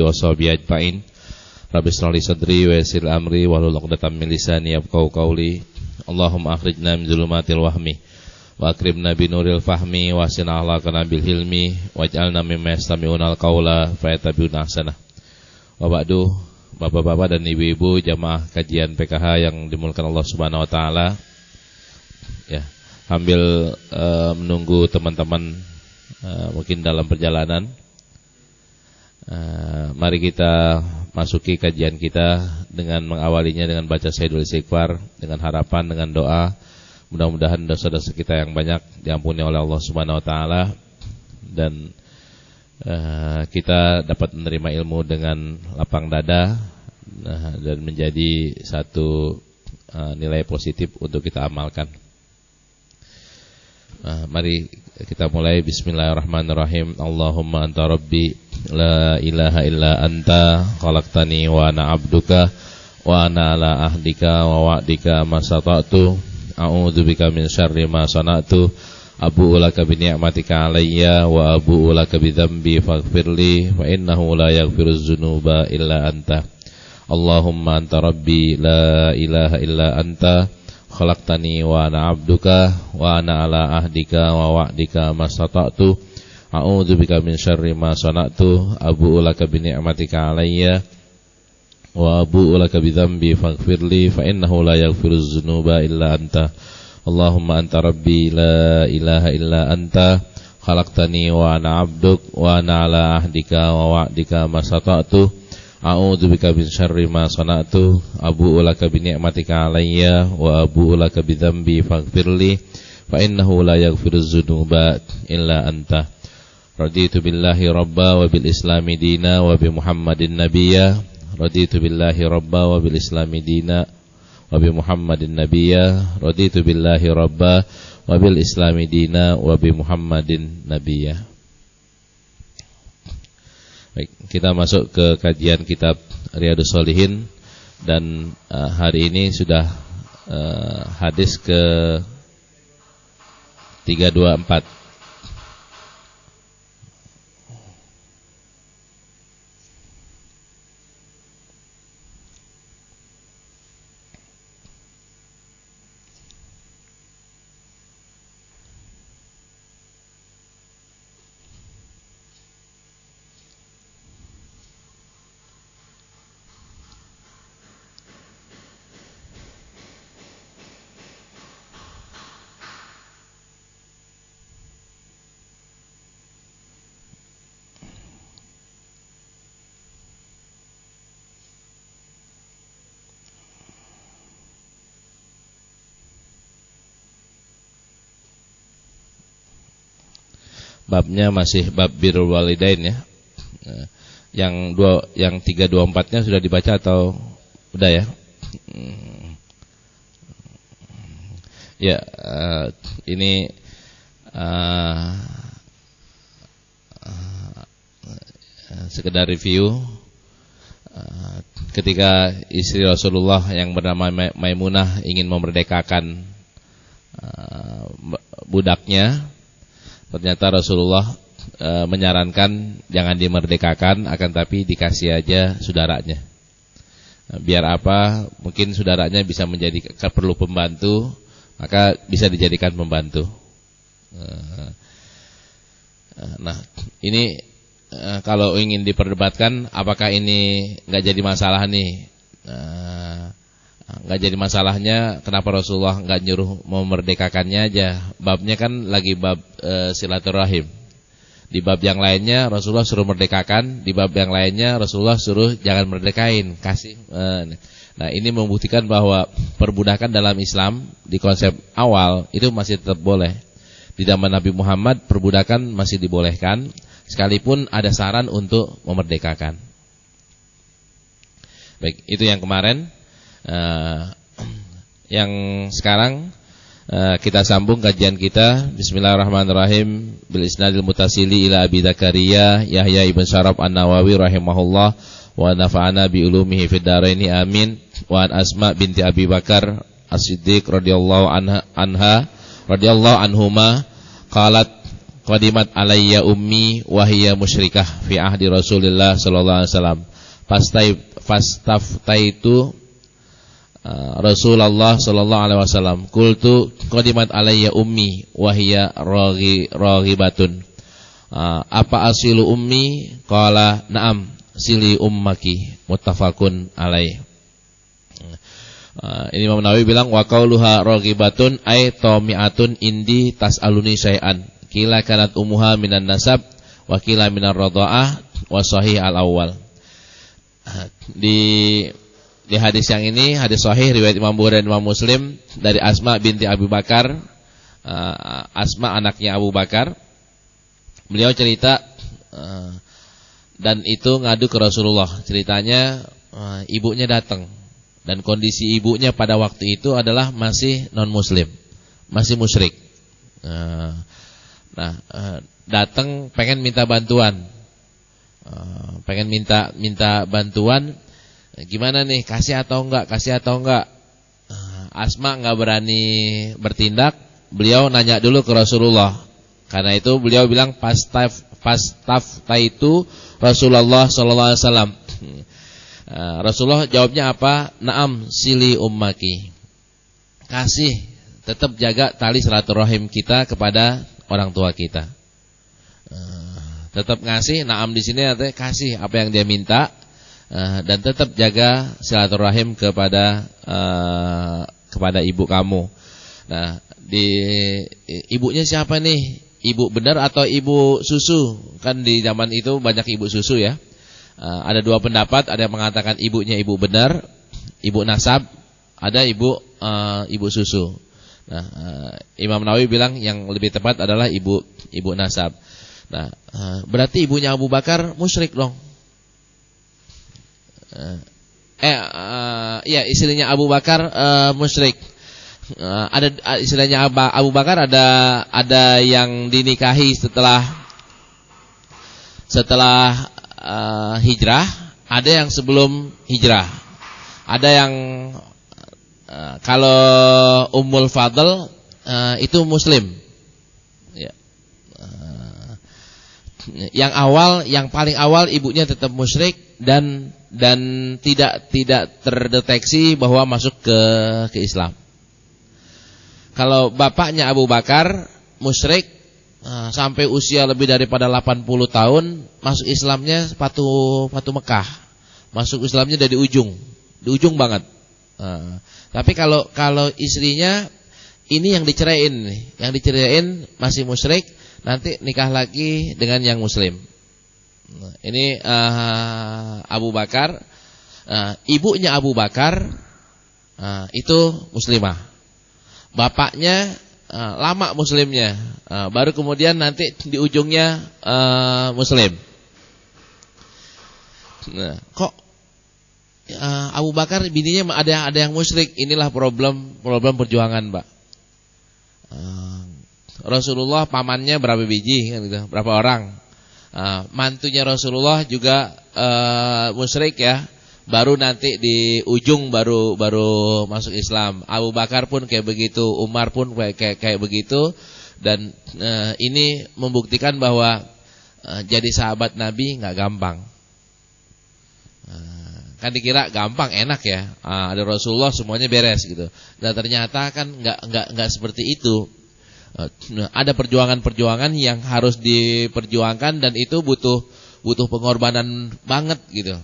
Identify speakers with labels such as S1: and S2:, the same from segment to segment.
S1: washabihi ajmain. Rabbi shrah li sadri wa yassir amri wahlul 'uqdatam min lisani yafqahu qawli. Allahumma akhrijna min dhulumatil wahmi wa akrimna bi nuril fahmi wa hasina akhlaqana bil hilmi waj'alna mimman yastami'unal qawla fayattabi'una ahsanah. Wa ba'du, bapak-bapak dan ibu-ibu jamaah kajian PKH yang dimuliakan Allah Subhanahu wa taala. Ya, sambil menunggu teman-teman mungkin dalam perjalanan, mari kita masuki kajian kita dengan mengawalinya dengan baca Sayyidul Istighfar, dengan harapan, dengan doa, mudah-mudahan dosa-dosa kita yang banyak diampuni oleh Allah Subhanahu wa taala dan kita dapat menerima ilmu dengan lapang dada dan menjadi satu nilai positif untuk kita amalkan. Mari kita mulai. Bismillahirrahmanirrahim. Allahumma anta rabbi la ilaha illa anta khalaqtani wa ana abduka wa ana ala ahdika wa wa'dika masata'tu a'udzubika min syarri ma sana'tu abu'u laka bi ni'matika alayya wa abu'u laka bi dzambi faghfirli fa innahu la yaghfiruz dzunuba illa anta. Allahumma anta rabbi la ilaha illa anta khalaqtani wa ana abduka wa ana ala ahdika wa wa'dika masata'tu a'udzubika min syarri ma sana'tu abu'u laka bi ni'matika alayya wa abu'u laka bi dzambi faghfirli fa innahu la yaghfiruz dzunuba illa anta. Allahumma anta rabbi la ilaha illa anta khalaqtani wa ana abduk wa ana ala ahdika wa wa'dika masata'tu a'udzubika min syarri ma sana'tu abu'u laka bi ni'matika alayya wa abu'u laka bi dzambi faghfirli fa innahu la yaghfiruz dzunuba illa anta. Raditu billahi rabba wa bil islami dina wa bi Muhammadin nabiyya. Raditu billahi rabba wa bil islami dina wa bi Muhammadin nabiyya. Raditu billahi rabba wa bil islami dina wa bi Muhammadin nabiyya. Baik, kita masuk ke kajian kitab Riyadhus Shalihin dan hari ini sudah hadis ke 324. Babnya masih bab birrul walidain ya. Yang 324-nya sudah dibaca atau udah ya? Ya, ini sekedar review. Ketika istri Rasulullah yang bernama Maimunah ingin memerdekakan budaknya, ternyata Rasulullah menyarankan jangan dimerdekakan, akan tapi dikasih aja saudaranya. Biar apa? Mungkin saudaranya bisa menjadi perlu pembantu, maka bisa dijadikan pembantu. Nah, ini kalau ingin diperdebatkan, apakah ini nggak jadi masalah nih? Nggak jadi masalahnya, kenapa Rasulullah nggak nyuruh memerdekakannya aja? Babnya kan lagi bab silaturahim. Di bab yang lainnya Rasulullah suruh merdekakan, di bab yang lainnya Rasulullah suruh jangan merdekain, kasih. Nah, ini membuktikan bahwa perbudakan dalam Islam di konsep awal itu masih tetap boleh. Di zaman Nabi Muhammad perbudakan masih dibolehkan, sekalipun ada saran untuk memerdekakan. Baik, itu yang kemarin. Yang sekarang kita sambung kajian kita. Bismillahirrahmanirrahim. Bil isnadil mutasili ila Abi Dzakaria Yahya ibn Syaraf An-Nawawi rahimahullah wa nafa'ana bi ulumihi fid dharaini amin. Wa an Asma binti Abi Bakar As-Siddiq radhiyallahu anha radhiyallahu anhuma qalat qadimat alayya ummi wa hiya musyrikah fi ahdi Rasulillah sallallahu alaihi wasallam. Fastaftaitu Rasulullah sallallahu alaihi wasallam. Qultu qadimat alayya ummi wa hiya raghibatun. Apa asilu ummi? Qala na'am sili ummaki. Muttafaqun alaih. Ini Imam Nawawi bilang wa qauluha raghibatun ay tami'atun indi tas'aluni syai'an. Kila kanat ummuha minan nasab wa kila minar radha'ah wa sahih al-awwal. Di hadis yang ini, hadis sahih riwayat Imam Bukhari dan Imam Muslim dari Asma binti Abu Bakar. Asma anaknya Abu Bakar. Beliau cerita dan itu ngadu ke Rasulullah. Ceritanya ibunya datang. Dan kondisi ibunya pada waktu itu adalah masih non-muslim, masih musyrik. Datang pengen minta bantuan, minta bantuan. Gimana nih, kasih atau enggak? Asma enggak berani bertindak. Beliau nanya dulu ke Rasulullah. Karena itu beliau bilang fastaftaitu Rasulullah sallallahu alaihi wasallam. Rasulullah jawabnya apa? Naam sili ummaki. Kasih, tetap jaga tali silaturahim kita kepada orang tua kita. Tetap ngasih, naam di sini artinya kasih apa yang dia minta, dan tetap jaga silaturahim kepada ibu kamu. Nah, ibunya siapa nih? Ibu benar atau ibu susu? Kan di zaman itu banyak ibu susu ya. Ada dua pendapat, ada yang mengatakan ibunya ibu benar, ibu nasab, ada ibu susu. Nah, Imam Nawawi bilang yang lebih tepat adalah ibu nasab. Nah, berarti ibunya Abu Bakar musyrik dong. Istrinya Abu Bakar musyrik. Ada istilahnya Abu Bakar ada yang dinikahi setelah hijrah, ada yang sebelum hijrah. Ada yang kalau Ummul Fadl itu muslim. Ya. Yang paling awal ibunya tetap musyrik dan tidak terdeteksi bahwa masuk ke Islam. Kalau bapaknya Abu Bakar musyrik sampai usia lebih daripada 80 tahun, masuk Islamnya Fatu Mekah. Masuk Islamnya dari ujung banget. Tapi kalau istrinya ini yang diceraiin masih musyrik, nanti nikah lagi dengan yang muslim. Ini Abu Bakar, ibunya Abu Bakar itu muslimah. Bapaknya lama muslimnya, baru kemudian nanti di ujungnya muslim. Nah, kok Abu Bakar bininya ada yang musyrik? Inilah problem perjuangan, Pak. Rasulullah pamannya berapa biji kan gitu, berapa orang? Mantunya Rasulullah juga musyrik ya. Baru nanti di ujung baru masuk Islam. Abu Bakar pun kayak begitu, Umar pun kayak begitu. Dan ini membuktikan bahwa jadi sahabat Nabi nggak gampang. Kan dikira gampang, enak ya. Ada Rasulullah semuanya beres gitu. Dan ternyata kan nggak seperti itu. Ada perjuangan-perjuangan yang harus diperjuangkan dan itu butuh pengorbanan banget gitu.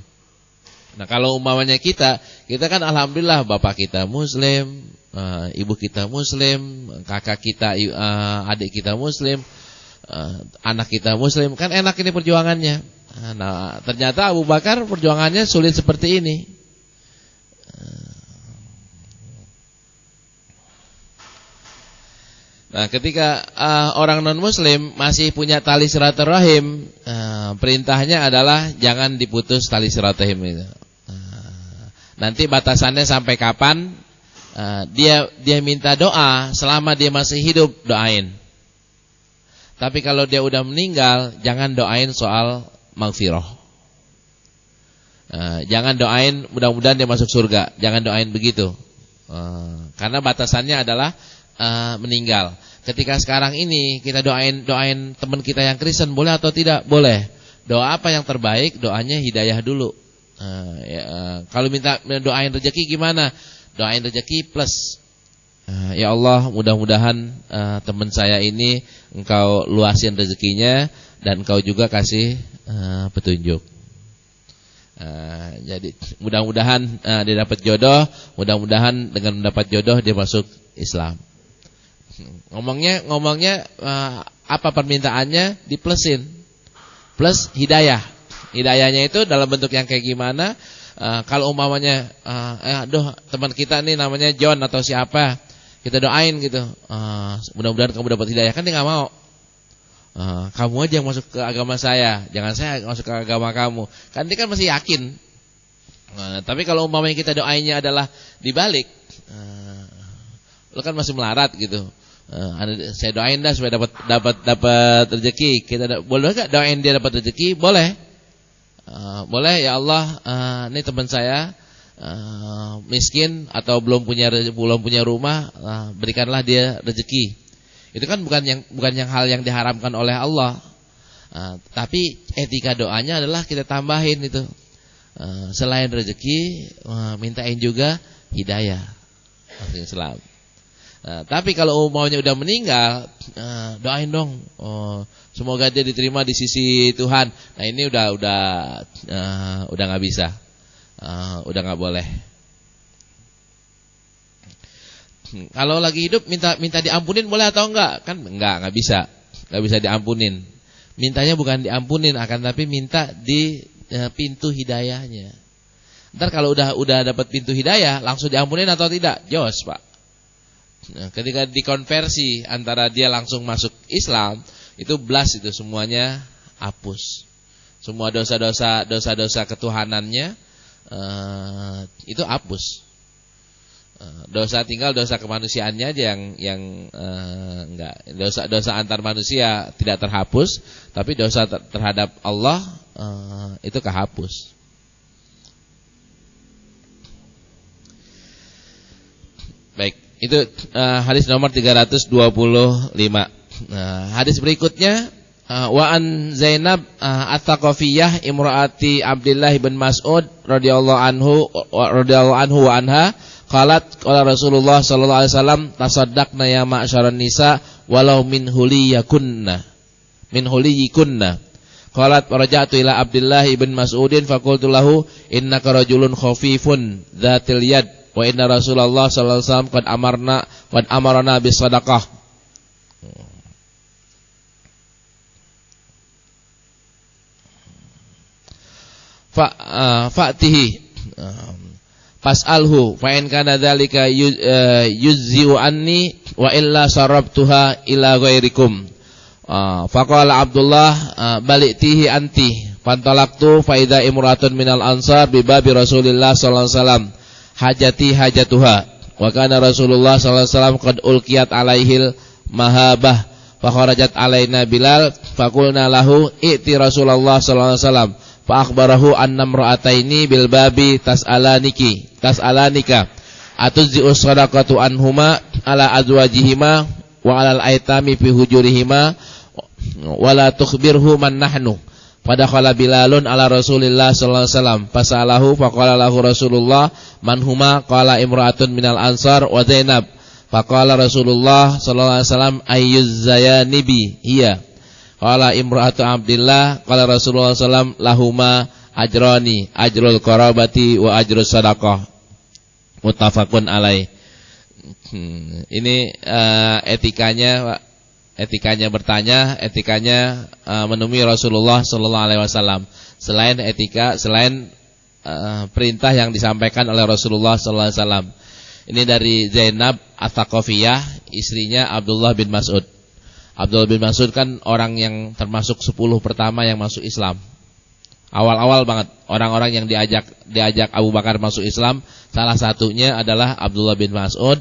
S1: Nah, kalau umpamanya kita kan alhamdulillah bapak kita muslim, ibu kita muslim, kakak kita, adik kita muslim, anak kita muslim, kan enak ini perjuangannya. Nah, ternyata Abu Bakar perjuangannya sulit seperti ini. Nah, ketika orang non-muslim masih punya tali silaturahim, perintahnya adalah jangan diputus tali silaturahim itu. Nanti batasannya sampai kapan? Dia minta doa selama dia masih hidup, doain. Tapi kalau dia udah meninggal, jangan doain soal maghfirah. Jangan doain mudah-mudahan dia masuk surga. Jangan doain begitu. Karena batasannya adalah meninggal. Ketika sekarang ini kita doain teman kita yang Kristen, boleh atau tidak? Boleh. Doa apa yang terbaik? Doanya hidayah dulu. Kalau minta doain rezeki gimana? Doain rezeki plus. Ya Allah, mudah-mudahan teman saya ini Engkau luasin rezekinya dan Engkau juga kasih petunjuk. Jadi mudah-mudahan dia dapat jodoh, mudah-mudahan dengan mendapat jodoh dia masuk Islam. Ngomongnya apa permintaannya diplusin. Plus hidayah. Hidayahnya itu dalam bentuk yang kayak gimana? Kalau umpamanya teman kita nih namanya John atau siapa, kita doain gitu. Mudah-mudahan kamu dapat hidayah, kan dia enggak mau. Kamu aja yang masuk ke agama saya, jangan saya masuk ke agama kamu. Kan dia kan masih yakin. Tapi kalau umpamanya kita doainnya adalah dibalik, lo kan masih melarat gitu. Saya doain dah supaya dapat rezeki. Boleh enggak doain dia dapat rezeki? Boleh. Boleh, ya Allah, ini teman saya miskin atau belum punya rumah, berikanlah dia rezeki. Itu kan bukan yang hal yang diharamkan oleh Allah. Tapi etika doanya adalah kita tambahin itu. Selain rezeki, mintain juga hidayah. Islam. Tapi kalau maunya udah meninggal, doain dong. Semoga dia diterima di sisi Tuhan. Nah, ini udah nggak bisa. Udah nggak boleh. Kalau lagi hidup minta diampunin boleh atau enggak? Kan enggak bisa. Enggak bisa diampunin. Mintanya bukan diampunin, akan tapi minta di pintu hidayahnya. Ntar kalau udah dapat pintu hidayah, langsung diampunin atau tidak? Jos, Pak. Nah, ketika dikonversi antara dia langsung masuk Islam, itu blast, itu semuanya hapus. Semua dosa-dosa ketuhanannya itu hapus. Tinggal dosa kemanusiaannya aja yang enggak. Dosa antar manusia tidak terhapus, tapi dosa terhadap Allah itu kehapus. Baik, itu hadis nomor 325. Hadis berikutnya, wa an Zainab at-Thaqafiyah imraati Abdullah bin Mas'ud radhiyallahu anhu wa anha qalat qala Rasulullah sallallahu alaihi wasallam tasaddaqna ya ma'syaran nisa walau min huliyikunna qalat raja'tu ila Abdullah bin Mas'udin faqultu lahu innaka rajulun khafifun dzatil yad wa inna Rasulullah sallallahu alaihi wasallam qad amarna bis sadaqah. Fa'tihi fas'alhu fa in kana dzalika yuzzi'u anni wa illa sarabtuha ila ghairikum. Faqala Abdullah balitihi anti fantalaqtu fa idza imratun minal ansar bi babi Rasulillah sallallahu alaihi wasallam hajatuha wa kana Rasulullah sallallahu alaihi wasallam qad ulqiyat alaihil mahabah fa kharajat alaina Bilal faqulna lahu i'ti Rasulullah sallallahu alaihi wasallam fa akhbarahu anna imra'ataini bil babi tas'alanika atuzzi'u shadaqatu anhuma ala azwajihima wa alal aitami fi hujurihima wa la tukhbirhu man nahnu. Fadakhala Bilalun ala Rasulillah sallallahu alaihi wasallam fasalahu faqala lahu Rasulullah man huma qala imra'atun minal ansar wa Zainab faqala Rasulullah sallallahu alaihi wasallam ayyuz zayanibi hiya qala imra'atu Abdillah qala Rasulullah sallallahu alaihi wasallam lahuma ajrani ajrul qarabati wa ajrus sadaqah muttafaqun alaih. Ini etikanya bertanya, etikanya menemui Rasulullah sallallahu alaihi wasallam. Selain perintah yang disampaikan oleh Rasulullah sallallahu alaihi wasallam. Ini dari Zainab at-Thaqafiyah, istrinya Abdullah bin Mas'ud. Abdullah bin Mas'ud kan orang yang termasuk 10 pertama yang masuk Islam. Awal-awal banget orang-orang yang diajak Abu Bakar masuk Islam, salah satunya adalah Abdullah bin Mas'ud,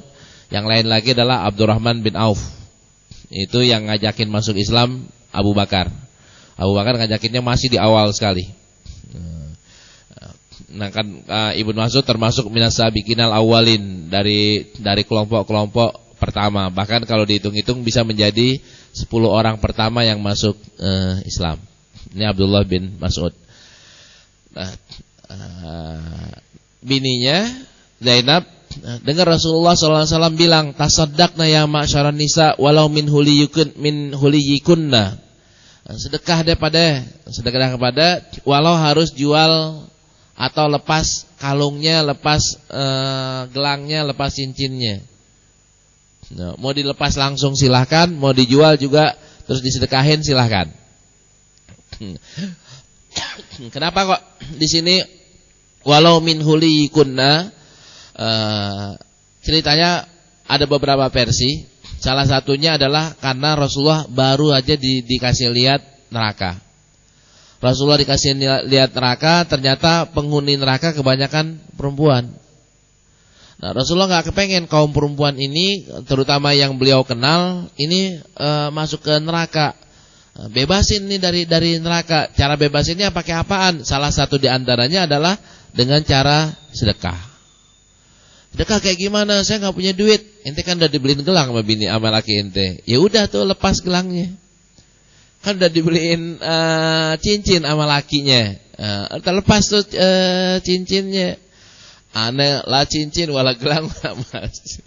S1: yang lain lagi adalah Abdurrahman bin Auf. Itu yang ngajakin masuk Islam Abu Bakar. Abu Bakar ngajakinnya masih di awal sekali. Nah kan Ibnu Mas'ud termasuk minas sabiqinal awwalin, dari kelompok-kelompok pertama. Bahkan kalau dihitung-hitung bisa menjadi 10 orang pertama yang masuk Islam. Ini Abdullah bin Mas'ud. Nah, bininya Zainab dengar Rasulullah SAW bilang, tasaddaqna ya ma'syaran nisa walau min huliyikunna. Sedekah kepada walau harus jual atau lepas kalungnya, lepas gelangnya, lepas cincinnya. Nah, mau dilepas langsung silahkan, mau dijual juga terus disedekahin silahkan. Kenapa kok di sini walau min huliyikunna? Ceritanya ada beberapa versi. Salah satunya adalah karena Rasulullah baru aja dikasih lihat neraka. Rasulullah dikasih lihat neraka, ternyata penghuni neraka kebanyakan perempuan. Nah, Rasulullah nggak kepengen kaum perempuan ini, terutama yang beliau kenal, ini masuk ke neraka. Bebasin nih dari neraka. Cara bebasinnya pakai apaan? Salah satu di antaranya adalah dengan cara sedekah. Sedekah kayak gimana? Saya nggak punya duit. Ente kan udah dibeliin gelang sama bini sama laki ente. Ya udah tuh lepas gelangnya. Kan udah dibeliin cincin sama lakinya. Terlepas tuh cincinnya. Aneh lah cincin wala gelang mas.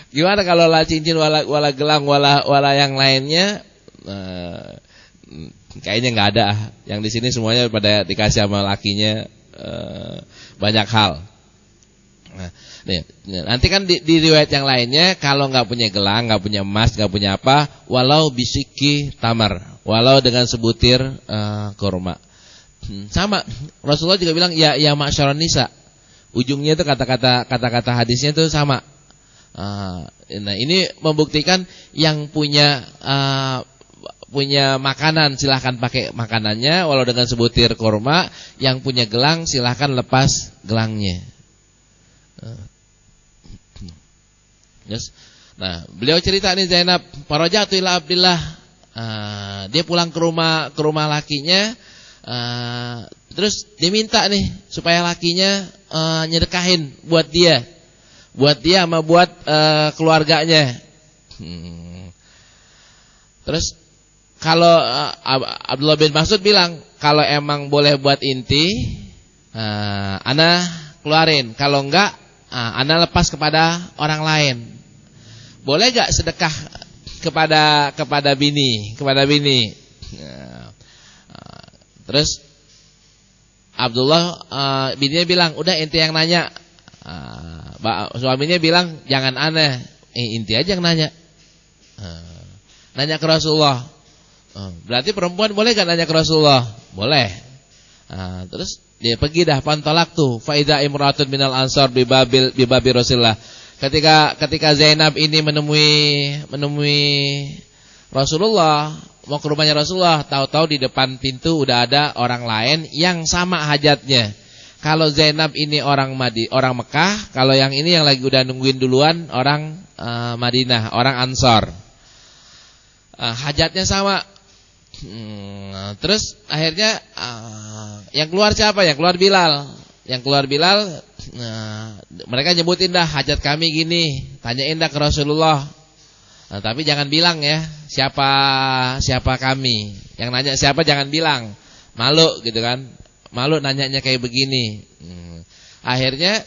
S1: Gimana kalau lah cincin wala gelang wala yang lainnya? Kayaknya nggak ada. Yang di sini semuanya pada dikasih sama lakinya banyak hal. Nah, nanti kan di riwayat yang lainnya kalau nggak punya gelang, nggak punya emas, nggak punya apa, walau bisiki tamar, walau dengan sebutir kurma. Sama Rasulullah juga bilang ya ma'syaran nisa. Ujungnya itu kata-kata hadisnya itu sama. Nah ini membuktikan yang punya makanan silahkan pakai makanannya walau dengan sebutir kurma, yang punya gelang silahkan lepas gelangnya. Yes. Nah, beliau cerita nih Zainab, farajatu ila Abdillah. Dia pulang ke rumah lakinya, terus diminta nih supaya lakinya nyedekahin buat dia sama buat keluarganya. Terus kalau Abdullah bin Mas'ud bilang, kalau emang boleh buat inti, ana keluarin, kalau enggak ana lepas kepada orang lain. Boleh enggak sedekah kepada bini? Terus Abdullah bininya bilang, udah inti yang nanya. Suaminya bilang, jangan aneh, inti aja yang nanya. Nanya ke Rasulullah. Berarti perempuan boleh enggak nanya ke Rasulullah? Boleh. Terus dia pergi dah, pantalaktu fa idza imratun minal ansar bi babi Rasulullah. Ketika Zainab ini menemui Rasulullah, mau ke rumahnya Rasulullah, tahu-tahu di depan pintu udah ada orang lain yang sama hajatnya. Kalau Zainab ini orang Mekah, kalau yang ini yang lagi udah nungguin duluan orang Madinah, orang Ansar. Hajatnya sama. Terus akhirnya yang keluar siapa? Yang keluar Bilal. Mereka nyebutin dah hajat kami gini, tanyain dah ke Rasulullah. Tapi jangan bilang ya siapa kami. Yang nanya siapa jangan bilang, malu gitu kan. Malu nanyanya kayak begini. Akhirnya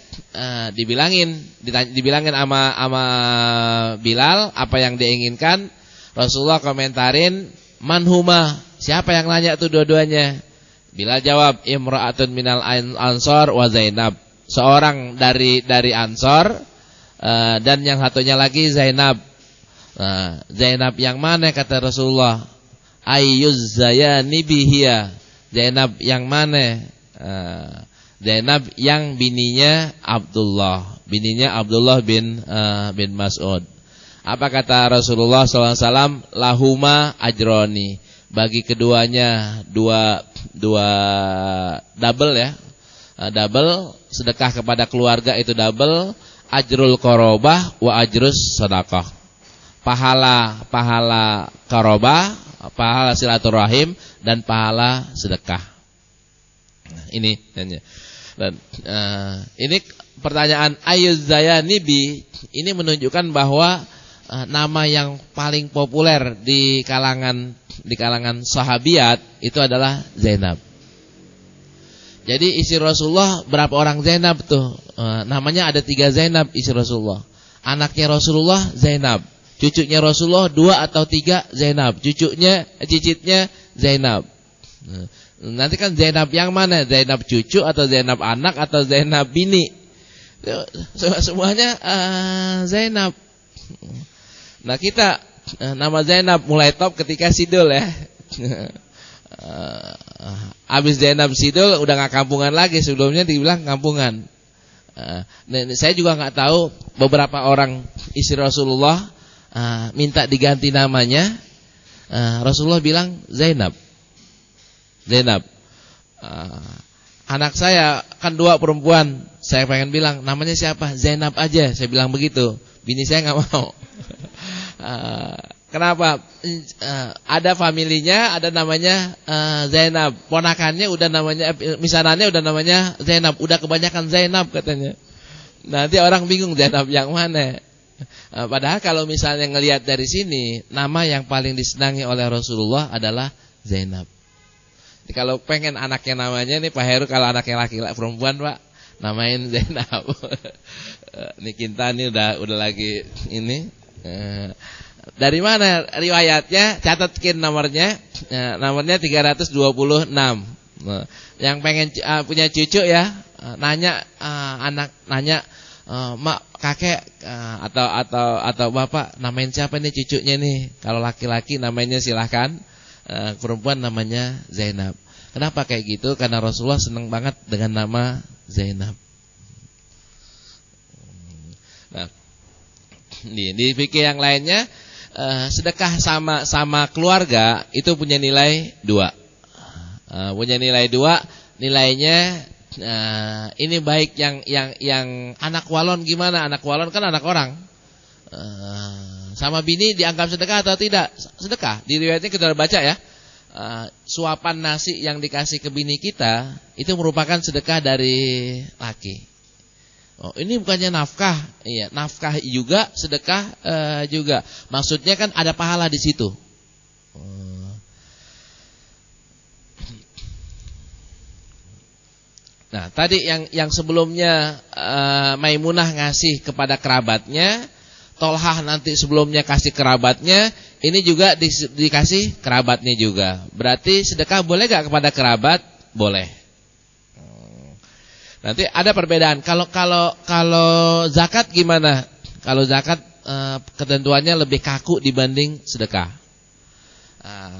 S1: dibilangin sama Bilal apa yang dia inginkan. Rasulullah komentarin, manhuma, siapa yang nanya tuh dua-duanya? Bilal jawab, imra'atun minal ansor wa Zainab, seorang dari Ansor, dan yang satunya lagi Zainab. Zainab yang mana kata Rasulullah? Ayyuz zayani bihiya, Zainab yang mana? Zainab yang bininya Abdullah bin Mas'ud. Apa kata Rasulullah SAW? Lahuma ajroni, bagi keduanya dua double ya, double sedekah kepada keluarga itu double, ajrul qarabah wa ajrus sedekah, pahala qarabah, pahala silaturahim dan pahala sedekah. Ini dan ini pertanyaan ayyuz zayanibi ini menunjukkan bahwa nama yang paling populer di kalangan sahabiat itu adalah Zainab. Jadi istri Rasulullah berapa orang Zainab tuh? Namanya ada 3 Zainab istri Rasulullah. Anaknya Rasulullah Zainab, cucunya Rasulullah 2 atau 3 Zainab, cicitnya Zainab. Nanti kan Zainab yang mana? Zainab cucu atau Zainab anak atau Zainab bini? Semuanya Zainab. Nah kita nama Zainab mulai top ketika sidul ya. Abis Zainab sidul udah gak kampungan lagi, sebelumnya dibilang kampungan. Saya juga gak tahu beberapa orang istri Rasulullah minta diganti namanya. Rasulullah bilang Zainab. Anak saya kan 2 perempuan, saya pengen bilang namanya siapa? Zainab aja, saya bilang begitu. Bini saya gak mau. Kenapa? Ada familinya, ada namanya Zainab. Ponakannya udah namanya, misanannya udah namanya Zainab. Udah kebanyakan Zainab katanya. Nanti orang bingung Zainab yang mana. Padahal kalau misalnya ngelihat dari sini, nama yang paling disenangi oleh Rasulullah adalah Zainab. Jadi kalau pengen anaknya namanya nih Pak Heru, kalau anaknya laki-laki perempuan Pak, namain Zainab. Nih Kinta nih udah lagi ini. Dari mana riwayatnya? Catatkin nomornya. Nomornya 326. Yang pengen punya cucu ya, nanya nanya mak, kakek atau bapak, namain siapa nih cucunya nih? Kalau laki-laki namanya silahkan, perempuan namanya Zainab. Kenapa kayak gitu? Karena Rasulullah senang banget dengan nama Zainab. Nah, di fikih yang lainnya, sedekah sama keluarga itu punya nilai 2. Punya nilai 2. Nilainya ini baik yang anak walon gimana? Anak walon kan anak orang. Sama bini dianggap sedekah atau tidak? Sedekah. Di riwayatnya kita udah baca ya. Suapan nasi yang dikasih ke bini kita itu merupakan sedekah dari laki. Oh, ini bukannya nafkah, iya, nafkah juga, sedekah juga. Maksudnya kan ada pahala di situ. Nah, tadi yang sebelumnya Maimunah ngasih kepada kerabatnya, Tolhah nanti sebelumnya kasih kerabatnya, ini juga dikasih kerabatnya juga. Berarti sedekah boleh gak kepada kerabat? Boleh. Nanti ada perbedaan. Kalau zakat gimana? Kalau zakat ketentuannya lebih kaku dibanding sedekah.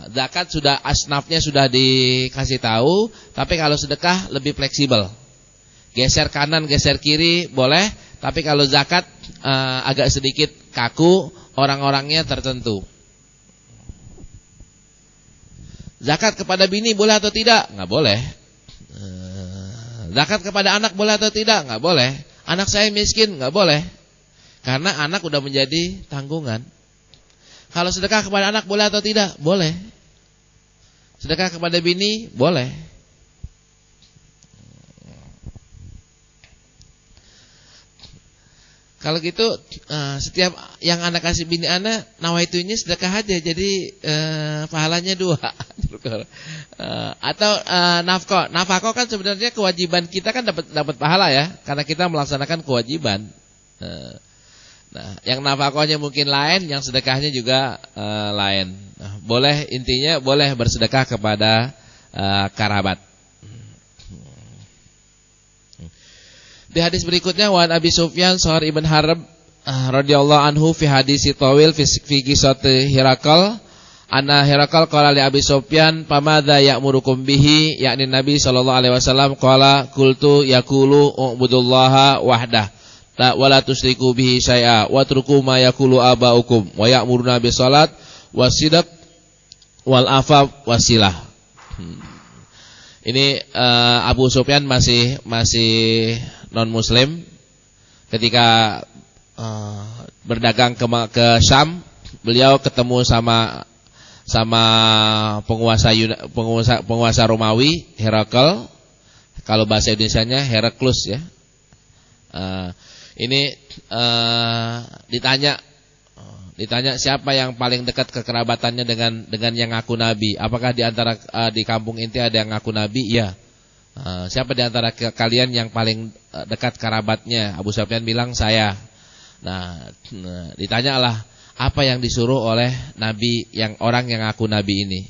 S1: Zakat sudah asnafnya sudah dikasih tahu, tapi kalau sedekah lebih fleksibel. Geser kanan, geser kiri boleh, tapi kalau zakat agak sedikit kaku, orang-orangnya tertentu. Zakat kepada bini boleh atau tidak? Nggak boleh. Zakat kepada anak boleh atau tidak? Nggak boleh. Anak saya miskin? Nggak boleh. Karena anak udah menjadi tanggungan. Kalau sedekah kepada anak boleh atau tidak? Boleh. Sedekah kepada bini? Boleh. Kalau gitu setiap yang anak kasih bini anak, nawaitunya sedekah aja, jadi pahalanya 2. Atau nafkah kan sebenarnya kewajiban kita kan dapat pahala ya, karena kita melaksanakan kewajiban. Nah, yang nafkahnya mungkin lain, yang sedekahnya juga lain. Nah, boleh, intinya boleh bersedekah kepada kerabat. Di hadis berikutnya, wa Abi Sufyan Sa'ar ibn Harb radhiyallahu anhu fi hadisi tawil fi qissati Hirakal anna Hirakal qala li Abi Sufyan pamadza ya'murukum bihi, yakni Nabi sallallahu alaihi wasallam qala qultu yaqulu ubudullaha wahdah la wala tusyriku bihi syai'a wa truku ma yaqulu abaukum wa ya'muruna bis salat wasidq wal afaf wasilah. Ini Abu Sufyan masih non muslim ketika berdagang ke Syam. Beliau ketemu sama penguasa Romawi, Herakl. Kalau bahasa Indonesianya Heraklus ya. Ini ditanya Ditanya siapa yang paling dekat kekerabatannya dengan yang ngaku nabi? Apakah di antara di kampung inti ada yang ngaku nabi? Iya. Siapa di antara kalian yang paling dekat kerabatnya? Abu Sufyan bilang saya. Nah, ditanyalah apa yang disuruh oleh nabi orang yang ngaku nabi ini.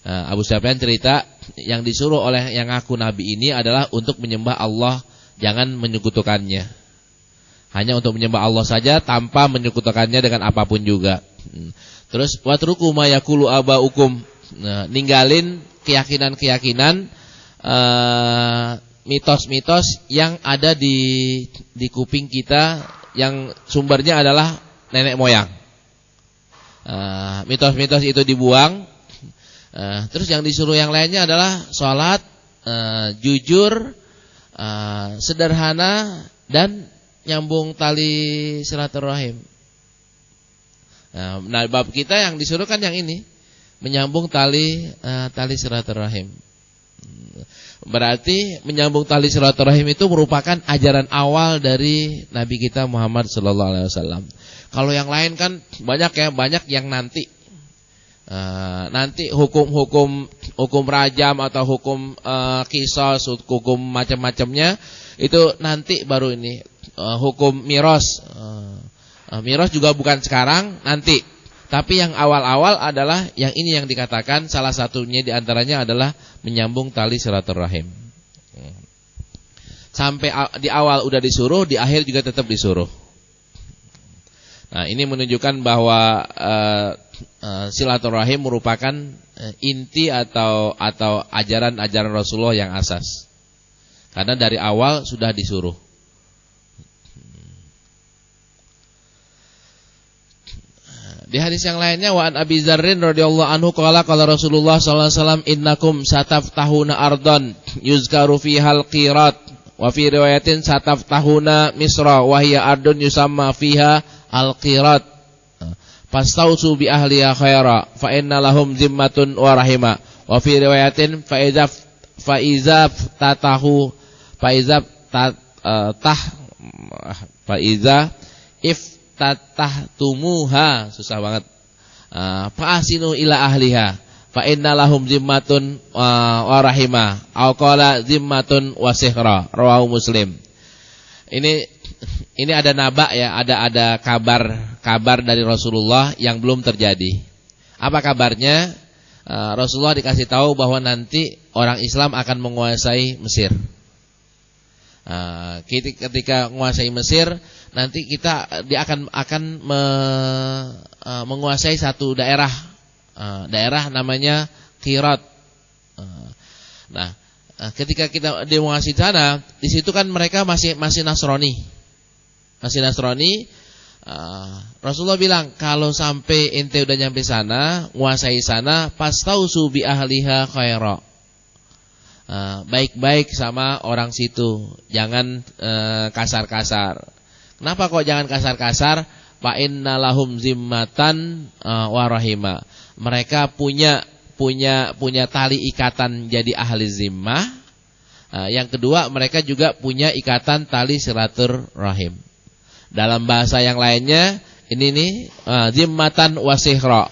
S1: Abu Sufyan cerita yang disuruh oleh yang ngaku nabi ini adalah untuk menyembah Allah, jangan menyekutukannya. Hanya untuk menyembah Allah saja tanpa menyekutukannya dengan apapun juga. Terus watruku ma yaqulu abaukum. Ninggalin keyakinan-keyakinan mitos-mitos yang ada di kuping kita yang sumbernya adalah nenek moyang. Mitos-mitos itu dibuang. Terus yang disuruh yang lainnya adalah sholat, jujur, sederhana, dan nyambung tali silaturahim. Nah, bab kita yang disuruh kan yang ini, menyambung tali silaturahim. Berarti menyambung tali silaturahim itu merupakan ajaran awal dari Nabi kita Muhammad sallallahu alaihi wasallam. Kalau yang lain kan banyak yang nanti hukum rajam atau hukum qisas, hukum macam-macamnya itu nanti baru ini. Hukum miros. Miros juga bukan sekarang, nanti. Tapi yang awal-awal adalah yang ini yang dikatakan, salah satunya diantaranya adalah menyambung tali silaturahim. Sampai di awal udah disuruh, di akhir juga tetap disuruh. Nah, ini menunjukkan bahwa silaturahim merupakan inti atau ajaran-ajaran Rasulullah yang asas. Karena dari awal sudah disuruh. Di hadis yang lainnya, wa an Abi Dzarrin radhiyallahu anhu qala qala Rasulullah sallallahu alaihi wasallam innakum sataftahuna ardon yuzkaru fihal qirat wa fi riwayatin sataftahuna Misra wa hiya ardun yusamma fiha al-qirat fastausu bi ahliha khaira fa inna lahum zimmatun wa rahima wa fi riwayatin fa iza tatahtumuha, susah banget. Fa'asinu ila ahliha fa inna lahum zimmatun wa rahimah au qala zimmatun wa sihra, rawahu Muslim. Ini ada naba ya, ada kabar dari Rasulullah yang belum terjadi. Apa kabarnya? Rasulullah dikasih tahu bahwa nanti orang Islam akan menguasai Mesir. Ketika menguasai Mesir, nanti dia akan menguasai satu daerah namanya Qirat. Nah, ketika kita menguasai sana, di situ kan mereka masih Nasrani. Rasulullah bilang, kalau sampai ente udah nyampe sana, menguasai sana, pastausu bi ahliha khaira. Baik-baik sama orang situ, jangan kasar-kasar. Kenapa kok jangan kasar-kasar? Fa inna lahum zimmatan wa rahima. Mereka punya tali ikatan jadi ahli zimmah. Yang kedua, mereka juga punya ikatan tali silaturahim. Dalam bahasa yang lainnya, ini nih zimmatan wa sihra.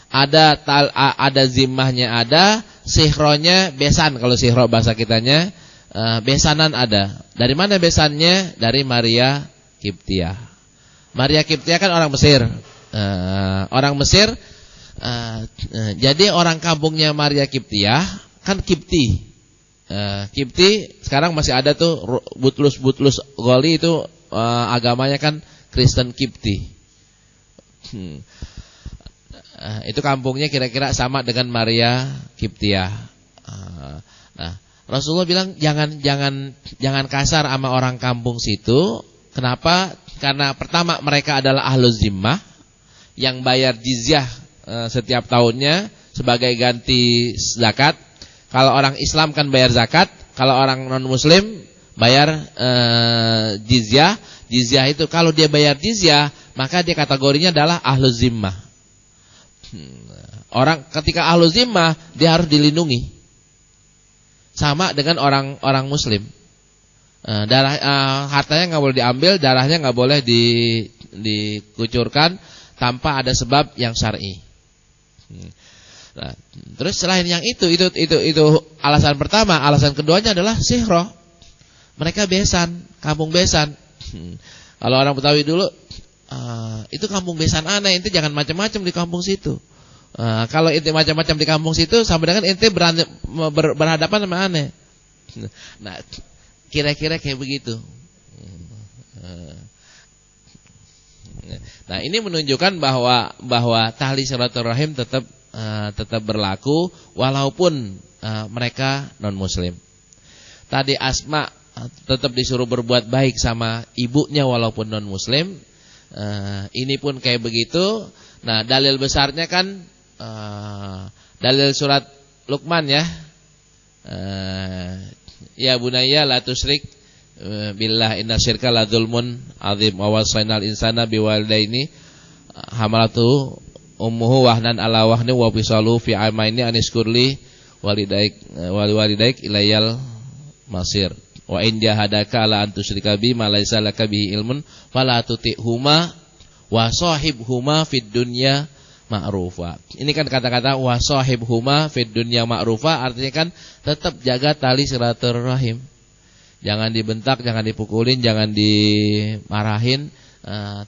S1: Ada zimmahnya, ada sihronya, besan. Kalau sihro bahasa kitanya, besanan ada. Dari mana besannya? Dari Maria Kiptiah. Maria Kiptiah kan orang Mesir. Jadi orang kampungnya Maria Kiptiah kan Kipti. Kipti sekarang masih ada tuh, Butlus Goli itu agamanya kan Kristen Kipti. Itu kampungnya kira-kira sama dengan Maria Kiptiah. Nah, Rasulullah bilang jangan kasar sama orang kampung situ. Kenapa? Karena pertama mereka adalah ahluz zimmah yang bayar jizyah setiap tahunnya sebagai ganti zakat. Kalau orang Islam kan bayar zakat, kalau orang non muslim bayar jizyah. Jizyah itu kalau dia bayar jizyah, maka dia kategorinya adalah ahluz zimmah. Orang ketika ahluz zimmah, dia harus dilindungi. Sama dengan orang muslim. Hartanya nggak boleh diambil, darahnya nggak boleh dikucurkan, tanpa ada sebab yang syar'i. Nah, terus selain yang itu alasan pertama. Alasan keduanya adalah sihroh. Mereka besan, kampung besan. Kalau orang Betawi dulu, itu kampung besan aneh, ente jangan macam-macam di kampung situ. Kalau ente macam-macam di kampung situ, sama dengan ente berhadapan sama aneh. Nah, kira-kira kayak begitu. Nah, ini menunjukkan bahwa tali silaturahim tetap berlaku walaupun mereka non muslim. Tadi Asma tetap disuruh berbuat baik sama ibunya walaupun non muslim. Ini pun kayak begitu. Nah, dalil besarnya kan dalil surat Luqman ya. Ya bunayya la tusyrik billah inna syirka la dzulmun adzim wa wasainal insana biwalidaini hamalatu ummuhu wahnan ala wahni wa fisalu fi amaini aniskurli walidaik ilayal masir wa in jahadaka ala an tusyrika bi ma laysa laka bihi ilmun fala tuti'huma wa sahibhuma fid dunya ma'rufa. Ini kan kata-kata wa sahibhuma fid dunya ma'rufa, artinya kan tetap jaga tali silaturahim. Jangan dibentak, jangan dipukulin, jangan dimarahin,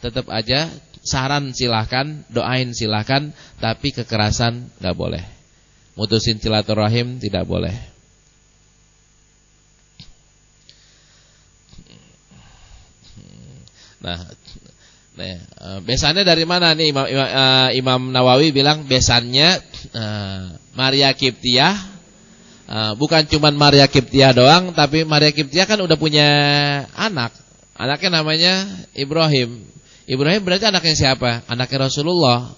S1: tetap aja saran silahkan, doain silahkan, tapi kekerasan enggak boleh. Mutusin silaturahim tidak boleh. Nah, besannya dari mana nih? Imam Nawawi bilang besannya Maria Kiptiah. Bukan cuman Maria Kiptiah doang, tapi Maria Kiptiah kan udah punya anak. Anaknya namanya Ibrahim. Ibrahim berarti anaknya siapa? Anaknya Rasulullah.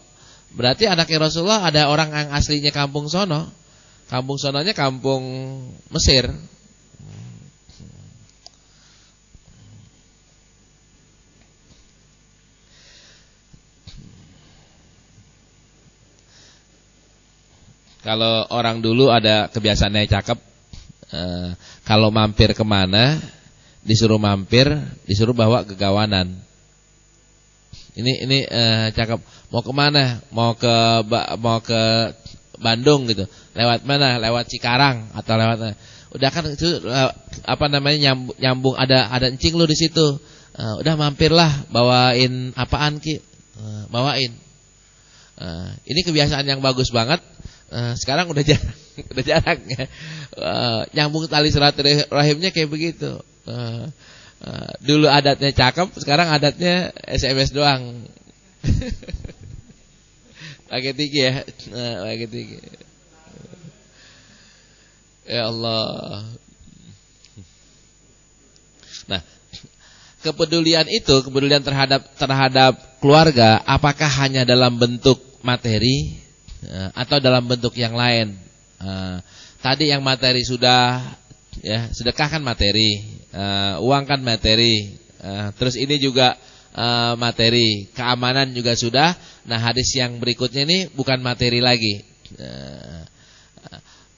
S1: Berarti anaknya Rasulullah ada orang yang aslinya kampung sono. Kampung sononya kampung Mesir. Kalau orang dulu ada kebiasaannya cakep, kalau mampir kemana, disuruh bawa gegawanan. Ini cakep. Mau kemana? Mau ke Bandung gitu. Lewat mana? Lewat Cikarang atau lewat mana? Udah kan itu nyambung ada encing lu di situ. Udah mampirlah, bawain apaan Ki? Bawain. Ini kebiasaan yang bagus banget. Sekarang udah jarang ya. Nyambung tali silaturahimnya kayak begitu. Dulu adatnya cakep, sekarang adatnya SMS doang. Pakai tinggi ya. Pakai tinggi. Ya Allah. Nah, kepedulian terhadap keluarga, apakah hanya dalam bentuk materi atau dalam bentuk yang lain? Tadi yang materi sudah ya, sedekah kan materi, uang kan materi, terus ini juga materi, keamanan juga sudah. Nah, hadis yang berikutnya ini bukan materi lagi.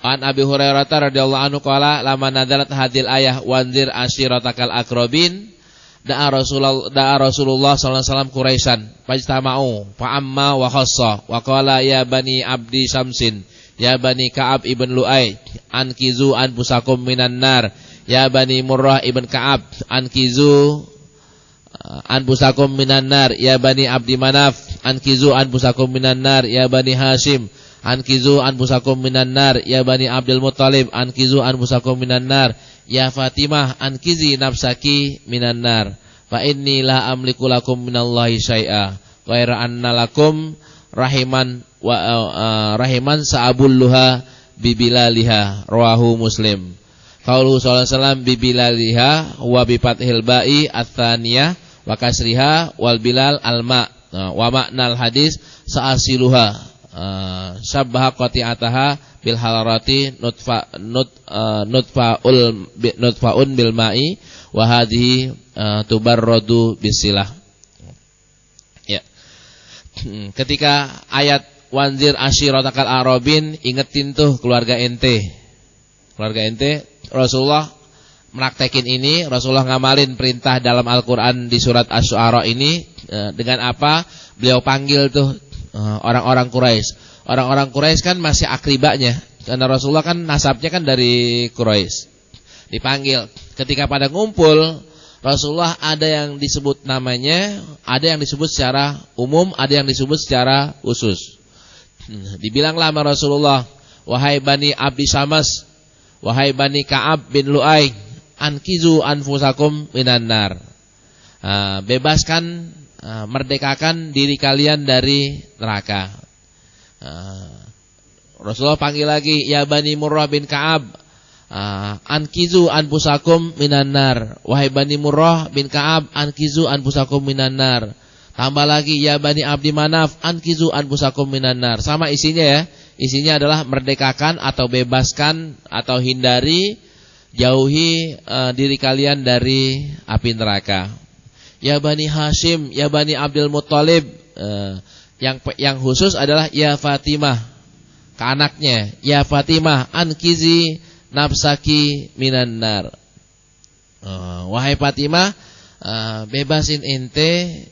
S1: An Abi Hurairah radhiyallahu anhu qala lama nazalat hadil ayah wanzir ashiratakal aqrabin da'a Rasulullah sallallahu alaihi wasallam Quraisyan fajtama'u fa amma wa khassa wa qala ya bani abdi Samsin ya bani Ka'ab ibn Lu'ay ankizu anfusakum minan nar ya bani Murrah ibn Ka'ab ankizu anfusakum minan nar ya bani Abdi Manaf ankizu anfusakum minan nar ya bani Hashim ankizu anfusakum minan nar ya bani Abdul Muttalib ankizu anfusakum minan nar ya Fatimah ankizi nafsaki minan nar fa inni la amliku lakum minallahi syai'a ghaira anna lakum rahiman wa rahiman sa'abulluha bibilaliha rawahu Muslim. Qauluhu sallallahu alaihi wasallam bibilaliha wa bi fathil ba'i ats-tsaniyah wa kasriha wal bilal alma wa ma'nal hadis sa'asiluha sabbaha qati'ataha bil halarati nutfaun bil ma'i wa hadhihi tubarradu bisilah. Ya. Ketika ayat wanzir ashiratakal arabin, ingetin tuh keluarga ente. Keluarga ente, Rasulullah melaktekin ini, Rasulullah ngamalin perintah dalam Al-Quran di surat Asy-Syu'ara ini. Dengan apa? Beliau panggil tuh orang-orang Quraisy. Orang-orang Quraisy kan masih akribanya, karena Rasulullah kan nasabnya kan dari Quraisy. Dipanggil. Ketika pada ngumpul, Rasulullah ada yang disebut namanya, ada yang disebut secara umum, ada yang disebut secara khusus. Dibilanglah sama Rasulullah, wahai Bani Abdi Syams, wahai Bani Ka'ab bin Lu'ay, ankizu anfusakum minan nar. Bebaskan, merdekakan diri kalian dari neraka. Rasulullah panggil lagi, ya Bani Murrah bin Ka'ab, ankizu anfusakum minan nar. Wahai Bani Murrah bin Ka'ab, ankizu anfusakum minan nar. Tambah lagi, ya Bani Abdi Manaf, ankizu anfusakum minan nar. Sama isinya ya. Isinya adalah merdekakan atau bebaskan atau hindari, jauhi diri kalian dari api neraka. Ya Bani Hashim, ya Bani Abdul Muttalib, yang khusus adalah ya Fatimah, ke anaknya, ya Fatimah, ankizi nafsaki minan nar. Wahai Fatimah, bebasin ente,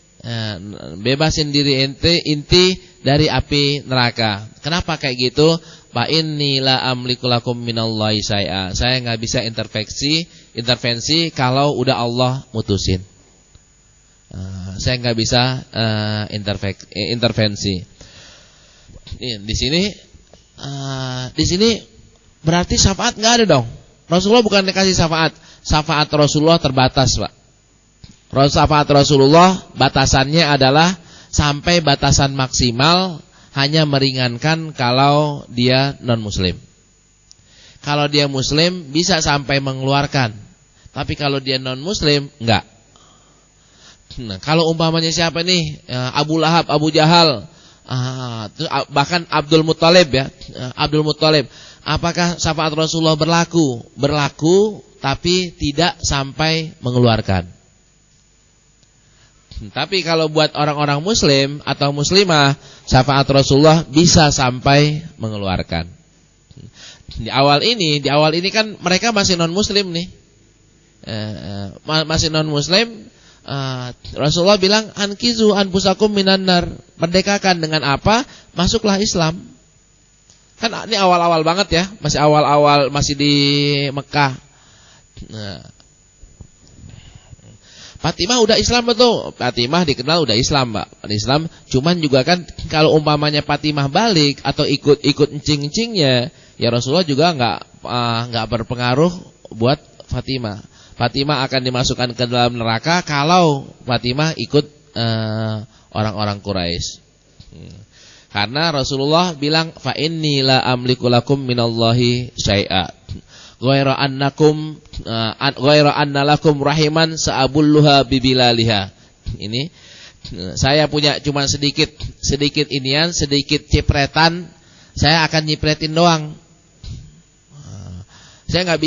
S1: bebasin diri inti dari api neraka. Kenapa kayak gitu? Fa inni la amliku lakum minallahi syai'a. Saya enggak bisa intervensi kalau udah Allah mutusin. Saya enggak bisa intervensi. Di sini berarti syafaat enggak ada dong. Rasulullah bukan dikasih syafaat. Syafaat Rasulullah terbatas, Pak. Syafaat Rasulullah batasannya adalah sampai batasan maksimal, hanya meringankan kalau dia non-muslim. Kalau dia muslim bisa sampai mengeluarkan, tapi kalau dia non-muslim enggak. Nah, kalau umpamanya siapa nih? Abu Lahab, Abu Jahal, bahkan Abdul Muttalib ya, Abdul Muttalib. Apakah syafaat Rasulullah berlaku? Berlaku, tapi tidak sampai mengeluarkan. Tapi kalau buat orang-orang muslim atau muslimah, syafaat Rasulullah bisa sampai mengeluarkan. Di awal ini kan mereka masih non-muslim nih. Masih non-muslim. Rasulullah bilang, ankizu anfusakum minan nar. Merdekakan dengan apa? Masuklah Islam. Kan ini awal-awal banget ya. Masih awal-awal, masih di Mekah. Fatimah udah Islam betul. Fatimah dikenal udah Islam, Mbak. Islam, cuman juga kan kalau umpamanya Fatimah balik atau ikut encing-encingnya, ya Rasulullah juga enggak berpengaruh buat Fatimah. Fatimah akan dimasukkan ke dalam neraka kalau Fatimah ikut orang-orang Quraisy. Karena Rasulullah bilang, fa inni la amliku lakum minallahi syai'a. Ghaira anna lakum rahiman sa'abulluha bibilaliha. Ini saya punya cuma sedikit inian, sedikit cipretan, saya akan nyipretin doang. Saya enggak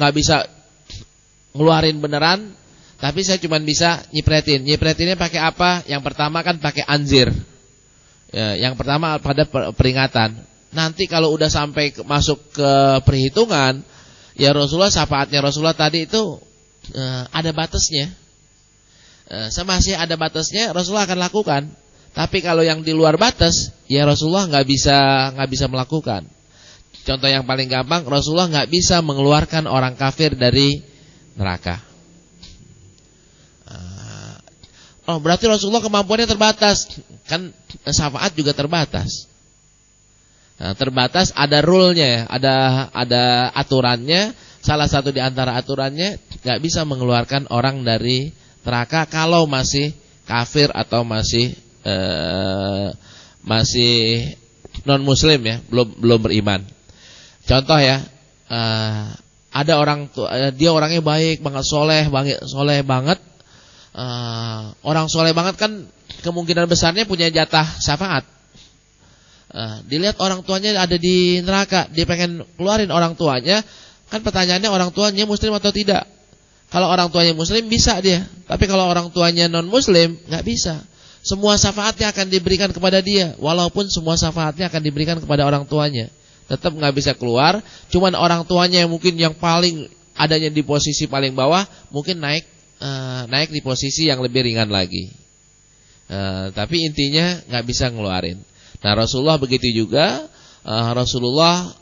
S1: bisa ngeluarin beneran, tapi saya cuma bisa nyipretin. Nyipretinnya pakai apa? Yang pertama kan pakai anzir. Yang pertama pada peringatan. Nanti kalau udah sampai masuk ke perhitungan, ya Rasulullah, syafaatnya Rasulullah tadi itu ada batasnya. Semasih ada batasnya Rasulullah akan lakukan. Tapi kalau yang di luar batas, ya Rasulullah nggak bisa melakukan. Contoh yang paling gampang, Rasulullah nggak bisa mengeluarkan orang kafir dari neraka. Oh, berarti Rasulullah kemampuannya terbatas. Kan syafaat juga terbatas. Nah, terbatas, ada rule-nya ya, ada aturannya. Salah satu di antara aturannya, nggak bisa mengeluarkan orang dari neraka kalau masih kafir atau masih non muslim ya, belum beriman. Contoh ya, ada orang dia orangnya baik banget, soleh banget. Orang soleh banget kan kemungkinan besarnya punya jatah syafaat. Dilihat orang tuanya ada di neraka, dia pengen keluarin orang tuanya. Kan pertanyaannya, orang tuanya muslim atau tidak? Kalau orang tuanya muslim bisa dia, tapi kalau orang tuanya non muslim nggak bisa. Semua syafaatnya akan diberikan kepada dia, walaupun semua syafaatnya akan diberikan kepada orang tuanya, tetap nggak bisa keluar. Cuman orang tuanya yang mungkin yang paling adanya di posisi paling bawah, mungkin naik di posisi yang lebih ringan lagi. Tapi intinya nggak bisa ngeluarin. Nah, Rasulullah begitu juga. Rasulullah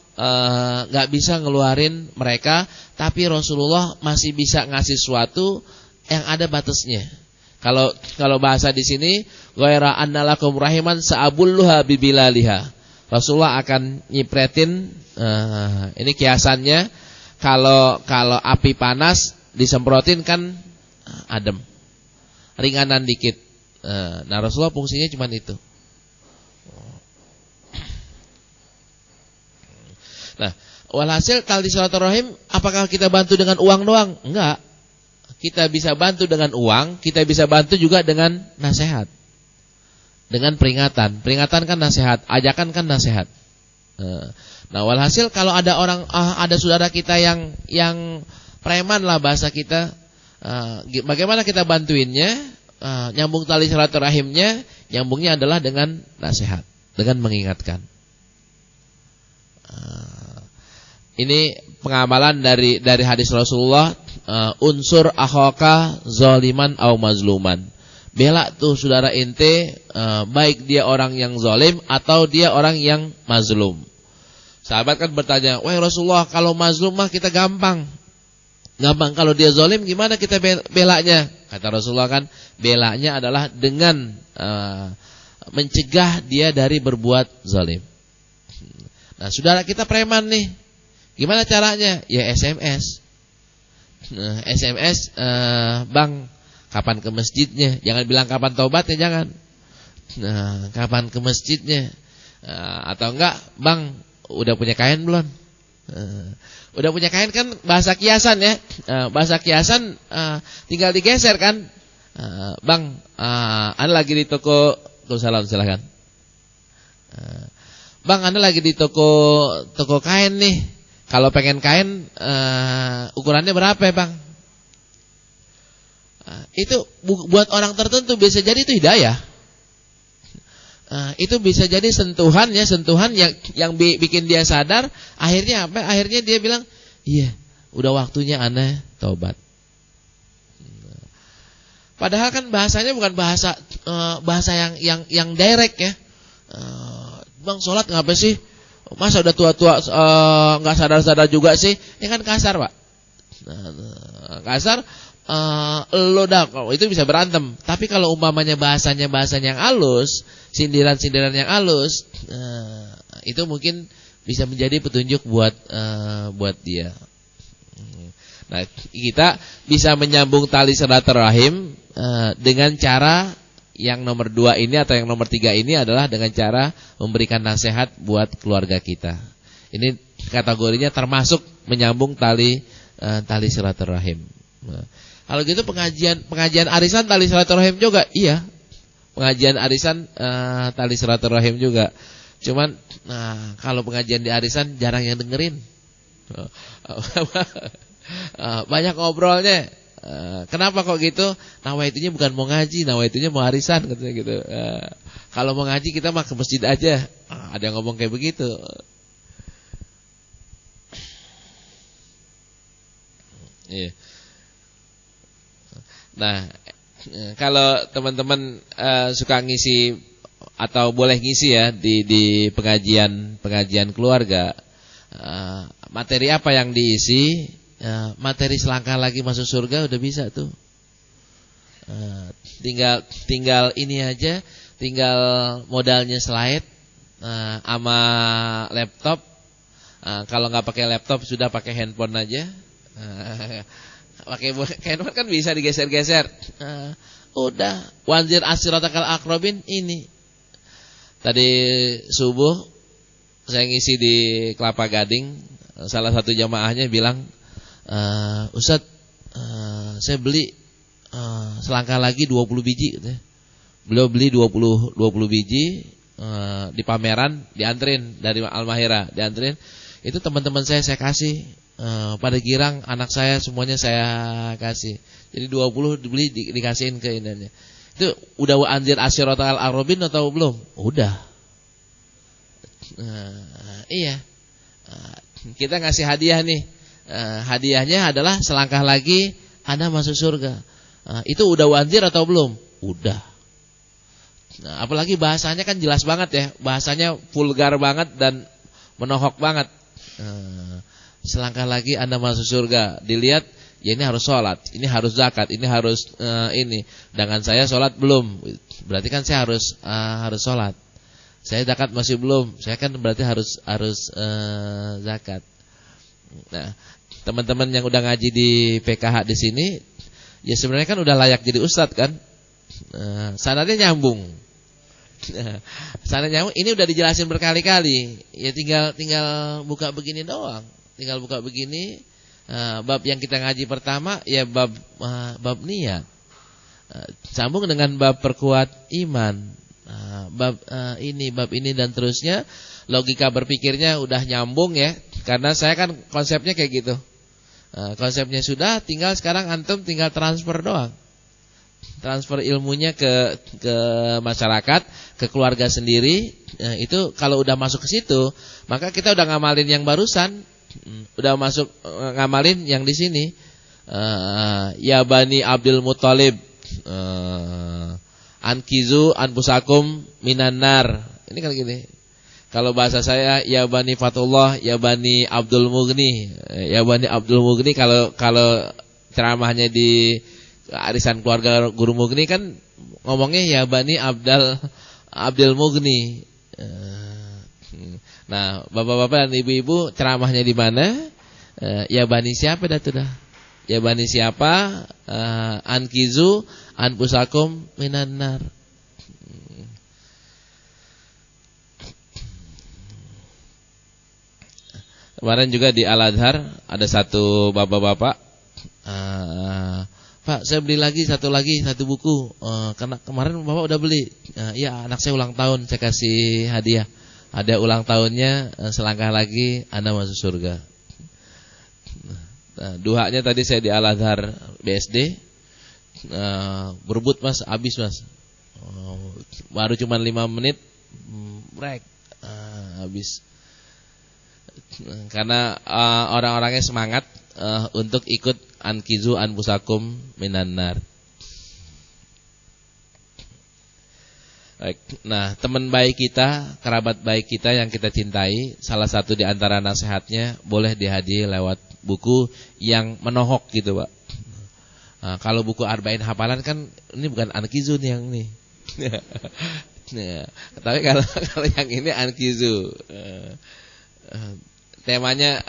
S1: nggak bisa ngeluarin mereka, tapi Rasulullah masih bisa ngasih sesuatu yang ada batasnya. Kalau bahasa di sini, ghaira annalakum rahiman sa'abulluha bibilaliha. Rasulullah akan nyipretin, ini kiasannya, kalau api panas disemprotin kan adem, ringanan dikit. Nah, Rasulullah fungsinya cuma itu. Nah, walhasil tali silaturahim, apakah kita bantu dengan uang doang? Enggak. Kita bisa bantu dengan uang, kita bisa bantu juga dengan nasihat, dengan peringatan. Peringatan kan nasihat, ajakan kan nasihat. Nah, walhasil kalau ada ada saudara kita yang preman lah bahasa kita, bagaimana kita bantuinnya? Nyambung tali silaturahimnya, nyambungnya adalah dengan nasihat, dengan mengingatkan. Ini pengamalan dari hadis Rasulullah, unsur akhaka zaliman au mazluman. Bela tuh saudara ente, baik dia orang yang zalim atau dia orang yang mazlum. Sahabat kan bertanya, "Wahai Rasulullah, kalau mazlum mah kita gampang. Gampang, kalau dia zalim gimana kita belanya?" Kata Rasulullah kan, belanya adalah dengan mencegah dia dari berbuat zalim. Nah, saudara kita preman nih, gimana caranya? Ya SMS. SMS, "Bang, kapan ke masjidnya?" Jangan bilang kapan taubatnya, jangan. Kapan ke masjidnya? Atau enggak, "Bang, udah punya kain belum?" Udah punya kain kan bahasa kiasan ya. Bahasa kiasan tinggal digeser kan. "Bang, Anda lagi di toko." Salam, silakan. "Bang, Anda lagi di toko kain nih. Kalau pengen kain, ukurannya berapa ya, Bang?" Itu buat orang tertentu bisa jadi itu hidayah. Itu bisa jadi sentuhan yang bikin dia sadar. Akhirnya apa? Akhirnya dia bilang, "Iya, udah waktunya ana taubat." Padahal kan bahasanya bukan bahasa yang direct ya. "Bang, sholat ngapa sih? Masa udah tua-tua nggak sadar-sadar juga sih?" Ini kan kasar, Pak. Kasar, lo dah, itu bisa berantem. Tapi kalau umpamanya bahasanya yang halus, sindiran-sindiran yang halus, itu mungkin bisa menjadi petunjuk buat dia. Nah, kita bisa menyambung tali silaturahim dengan cara yang nomor 2 ini atau yang nomor 3 ini adalah dengan cara memberikan nasihat buat keluarga kita. Ini kategorinya termasuk menyambung tali silaturahim. Nah, kalau gitu pengajian arisan tali silaturahim juga, iya. Pengajian arisan tali silaturahim juga. Cuman kalau pengajian di arisan jarang yang dengerin. Banyak ngobrolnya. Kenapa kok gitu? Nawaitunya bukan mau ngaji, nawaitunya mau arisan katanya gitu. Kalau mau ngaji kita mah ke masjid aja. Ada yang ngomong kayak begitu. Iya. Nah, kalau teman-teman suka ngisi atau boleh ngisi ya di pengajian keluarga, materi apa yang diisi? Materi selangkah lagi masuk surga udah bisa tuh. Tinggal ini aja, tinggal modalnya slide sama laptop. Kalau nggak pakai laptop sudah pakai handphone aja. Pakai handphone kan bisa digeser-geser. Udah, wanzir asiratakal akrobin ini. Tadi subuh saya ngisi di Kelapa Gading, salah satu jamaahnya bilang, "Ustaz, saya beli selangkah lagi 20 biji gitu ya." Beliau beli 20 biji di pameran, dianterin dari Al-Mahira, dianterin. Itu teman-teman saya kasih, pada girang anak saya semuanya saya kasih. Jadi 20 dibeli dikasihin ke inanya. Itu udah anzir asyiratal arobin atau belum? Udah. Iya. Kita ngasih hadiah nih. hadiahnya adalah selangkah lagi Anda masuk surga. Itu udah wanzir atau belum? Udah. Nah, apalagi bahasanya kan jelas banget ya, bahasanya vulgar banget dan menohok banget. Selangkah lagi Anda masuk surga. Dilihat, ya ini harus sholat, ini harus zakat, ini harus ini. Dengan saya sholat belum, berarti kan saya harus sholat. Saya zakat masih belum, saya kan berarti harus zakat. Nah, teman-teman yang udah ngaji di PKH di sini, ya sebenarnya kan udah layak jadi ustadz kan. Sanadnya nyambung. Sanadnya nyambung. Ini udah dijelasin berkali-kali. Ya tinggal buka begini doang. Tinggal buka begini. Bab yang kita ngaji pertama ya bab niat. Sambung dengan bab perkuat iman. Bab ini dan terusnya. Logika berpikirnya udah nyambung ya. Karena saya kan konsepnya kayak gitu. Konsepnya sudah, tinggal sekarang antum tinggal transfer doang. Transfer ilmunya ke masyarakat, ke keluarga sendiri. Itu kalau udah masuk ke situ, maka kita udah ngamalin yang barusan. Udah masuk ngamalin yang di sini. Ya Bani Abdul Muthalib, ankizu anfusakum minan nar. Ini kan gini. Kalau bahasa saya ya Bani Fatullah, ya Bani Abdul Mughni. Ya Bani Abdul Mughni kalau ceramahnya di arisan keluarga Guru Mughni kan ngomongnya ya Bani Abdul Mughni. Nah, bapak-bapak dan ibu-ibu ceramahnya di mana? Ya Bani siapa dah tuh dah? Ya Bani siapa? Ankizu anfusakum minan nar. Kemarin juga di Al-Azhar ada satu bapak-bapak, Pak saya beli lagi satu buku, karena kemarin bapak udah beli, ya anak saya ulang tahun saya kasih hadiah, ada ulang tahunnya, selangkah lagi Anda masuk surga. Duhanya tadi saya di Al-Azhar BSD, berebut mas, habis mas, baru cuma 5 menit, break, habis. Karena orang-orangnya semangat untuk ikut ankizu anfusakum minan nar. Baik. Nah, teman baik kita, kerabat baik kita yang kita cintai, salah satu di antara nasihatnya boleh dihadiah lewat buku yang menohok gitu, Pak. Nah, kalau buku Arba'in hafalan kan ini bukan ankizu nih yang ini. Nah, tapi kalau yang ini ankizu. Temanya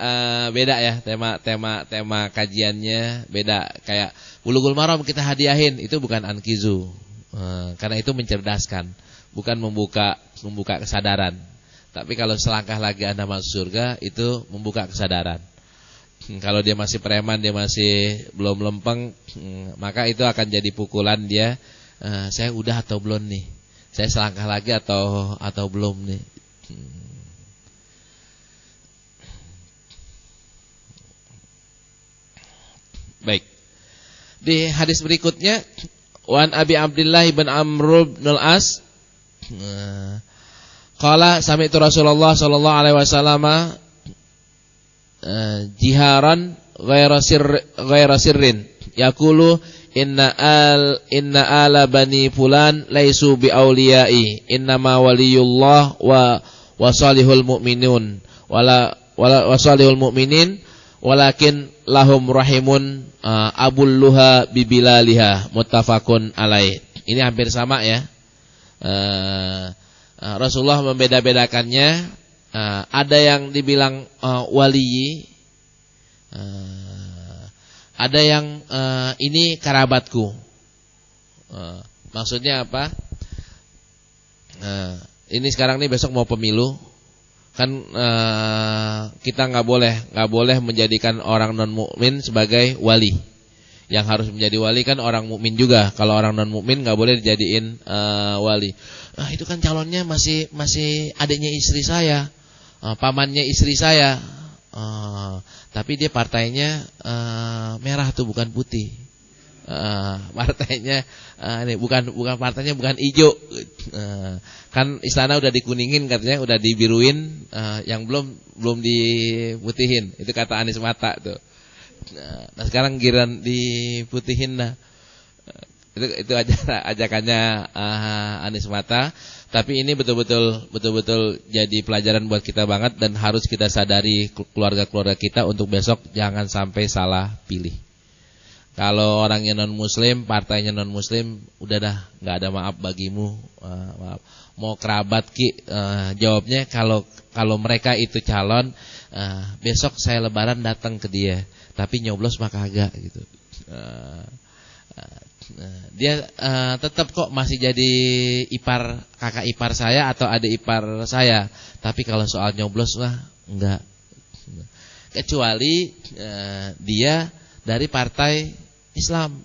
S1: beda ya, tema kajiannya beda. Kayak Bulughul Maram kita hadiahin, itu bukan ankizu, karena itu mencerdaskan, bukan membuka kesadaran. Tapi kalau selangkah lagi Anda masuk surga, itu membuka kesadaran. Kalau dia masih preman, dia masih belum lempeng, maka itu akan jadi pukulan dia. Saya udah atau belum nih? Saya selangkah lagi atau belum nih? Baik. Di hadis berikutnya, Wan Abi Abdullah bin Amr bin Al-As, qala sami'tu Rasulullah sallallahu alaihi wasallam jiharan ghaira sirrin yaqulu inna ala bani fulan laisu bi auliyai innama waliyullah wa salihul mu'minun wala salihul mu'minin walakin lahum rahimun abulluha bibilaliha muttafaqun alaih. Ini hampir sama ya. Rasulullah membeda-bedakannya. Ada yang dibilang waliyi, ada yang ini kerabatku. Maksudnya apa? Ini sekarang nih besok mau pemilu. Kan kita nggak boleh menjadikan orang non mukmin sebagai wali. Yang harus menjadi wali kan orang mukmin juga. Kalau orang non mukmin nggak boleh dijadiin wali. Itu kan calonnya masih adiknya istri saya, pamannya istri saya. Tapi dia partainya merah tuh bukan putih. Partainya ini bukan partainya bukan hijau. Kan istana udah dikuningin katanya, udah dibiruin, yang belum diputihin. Itu kata Anies Mata tuh. Nah sekarang giran diputihin nah. Itu ajakannya Anies Mata. Tapi ini betul-betul jadi pelajaran buat kita banget, dan harus kita sadari keluarga-keluarga kita untuk besok jangan sampai salah pilih. Kalau orangnya non muslim, partainya non muslim, udah dah nggak ada maaf bagimu. Maaf. Mau kerabat jawabnya kalau mereka itu calon, besok saya lebaran datang ke dia, tapi nyoblos mah kagak gitu. Dia tetap kok masih jadi kakak ipar saya atau adik ipar saya, tapi kalau soal nyoblos mah enggak. Kecuali dia dari partai Islam,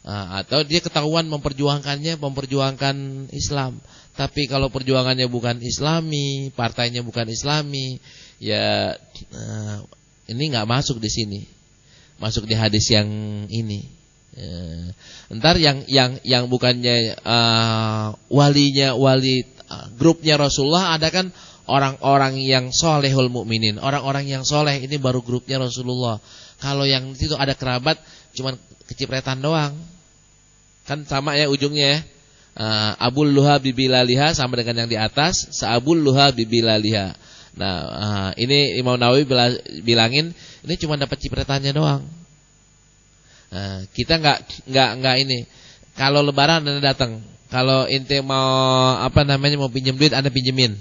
S1: atau dia ketahuan memperjuangkan Islam. Tapi kalau perjuangannya bukan Islami, partainya bukan Islami, ya ini nggak masuk di sini, masuk di hadis yang ini. Ntar yang bukannya wali grupnya Rasulullah, ada kan orang-orang yang solehul mukminin, orang-orang yang soleh, ini baru grupnya Rasulullah. Kalau yang itu ada kerabat, cuman kecipretan doang, kan sama ya ujungnya ya. Abul luha bibilaliha sama dengan yang di atas, saabul luha bibilaliha. Nah ini Imam Nawawi bilangin ini cuma dapat cipretannya doang. Kita nggak ini. Kalau lebaran Anda datang, kalau ente mau mau pinjem duit Anda pinjemin.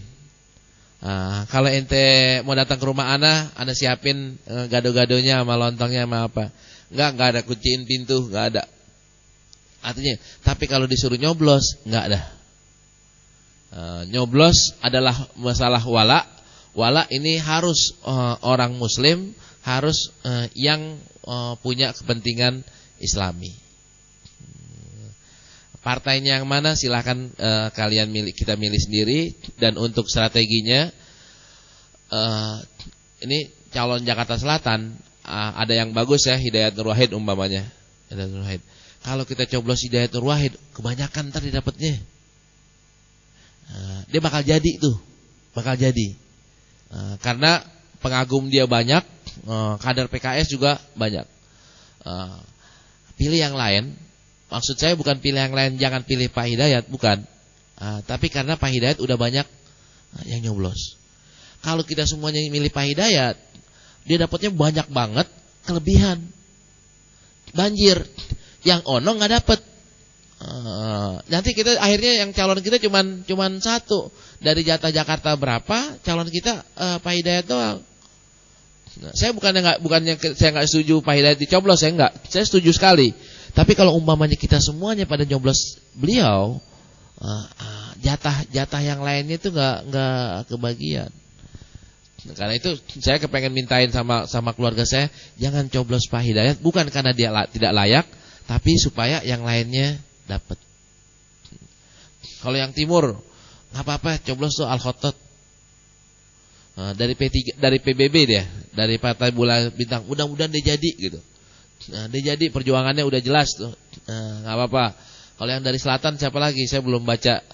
S1: Kalau ente mau datang ke rumah Anda siapin gado-gadonya sama lontongnya sama apa. Nggak ada kunciin pintu, nggak ada. Artinya, tapi kalau disuruh nyoblos nggak ada. Nyoblos adalah masalah wala. Wala ini harus orang muslim, harus yang punya kepentingan Islami. Partainya yang mana silahkan kalian kita milih sendiri. Dan untuk strateginya, ini calon Jakarta Selatan ada yang bagus ya, Hidayat Nur Wahid umpamanya. Hidayat Nur Wahid. Kalau kita coblos Hidayat Nur Wahid, kebanyakan ntar didapatnya. Dia bakal jadi tuh, bakal jadi. Karena pengagum dia banyak, kader PKS juga banyak. Pilih yang lain. Maksud saya bukan pilih yang lain, jangan pilih Pak Hidayat, bukan. Tapi karena Pak Hidayat udah banyak yang nyoblos. Kalau kita semuanya milih Pak Hidayat, dia dapatnya banyak banget, kelebihan. Banjir. Yang ono nggak dapet. Nanti kita akhirnya yang calon kita cuman satu. Dari jatah Jakarta berapa, calon kita Pak Hidayat doang. Nah, saya bukannya saya nggak setuju Pak Hidayat dicoblos, saya nggak. Saya setuju sekali. Tapi kalau umpamanya kita semuanya pada nyoblos beliau, jatah yang lainnya itu nggak kebagian. Nah, karena itu saya kepengen mintain sama keluarga saya, jangan coblos Pak Hidayat, bukan karena dia tidak layak, tapi supaya yang lainnya dapat. Kalau yang timur nggak apa-apa, coblos tuh Al-Khotot. Dari P3, dari PBB dia, dari Partai Bola Bintang. Mudah-mudahan dia jadi gitu. Dia jadi, perjuangannya udah jelas tuh. Nggak apa-apa. Kalau yang dari selatan siapa lagi? Saya belum baca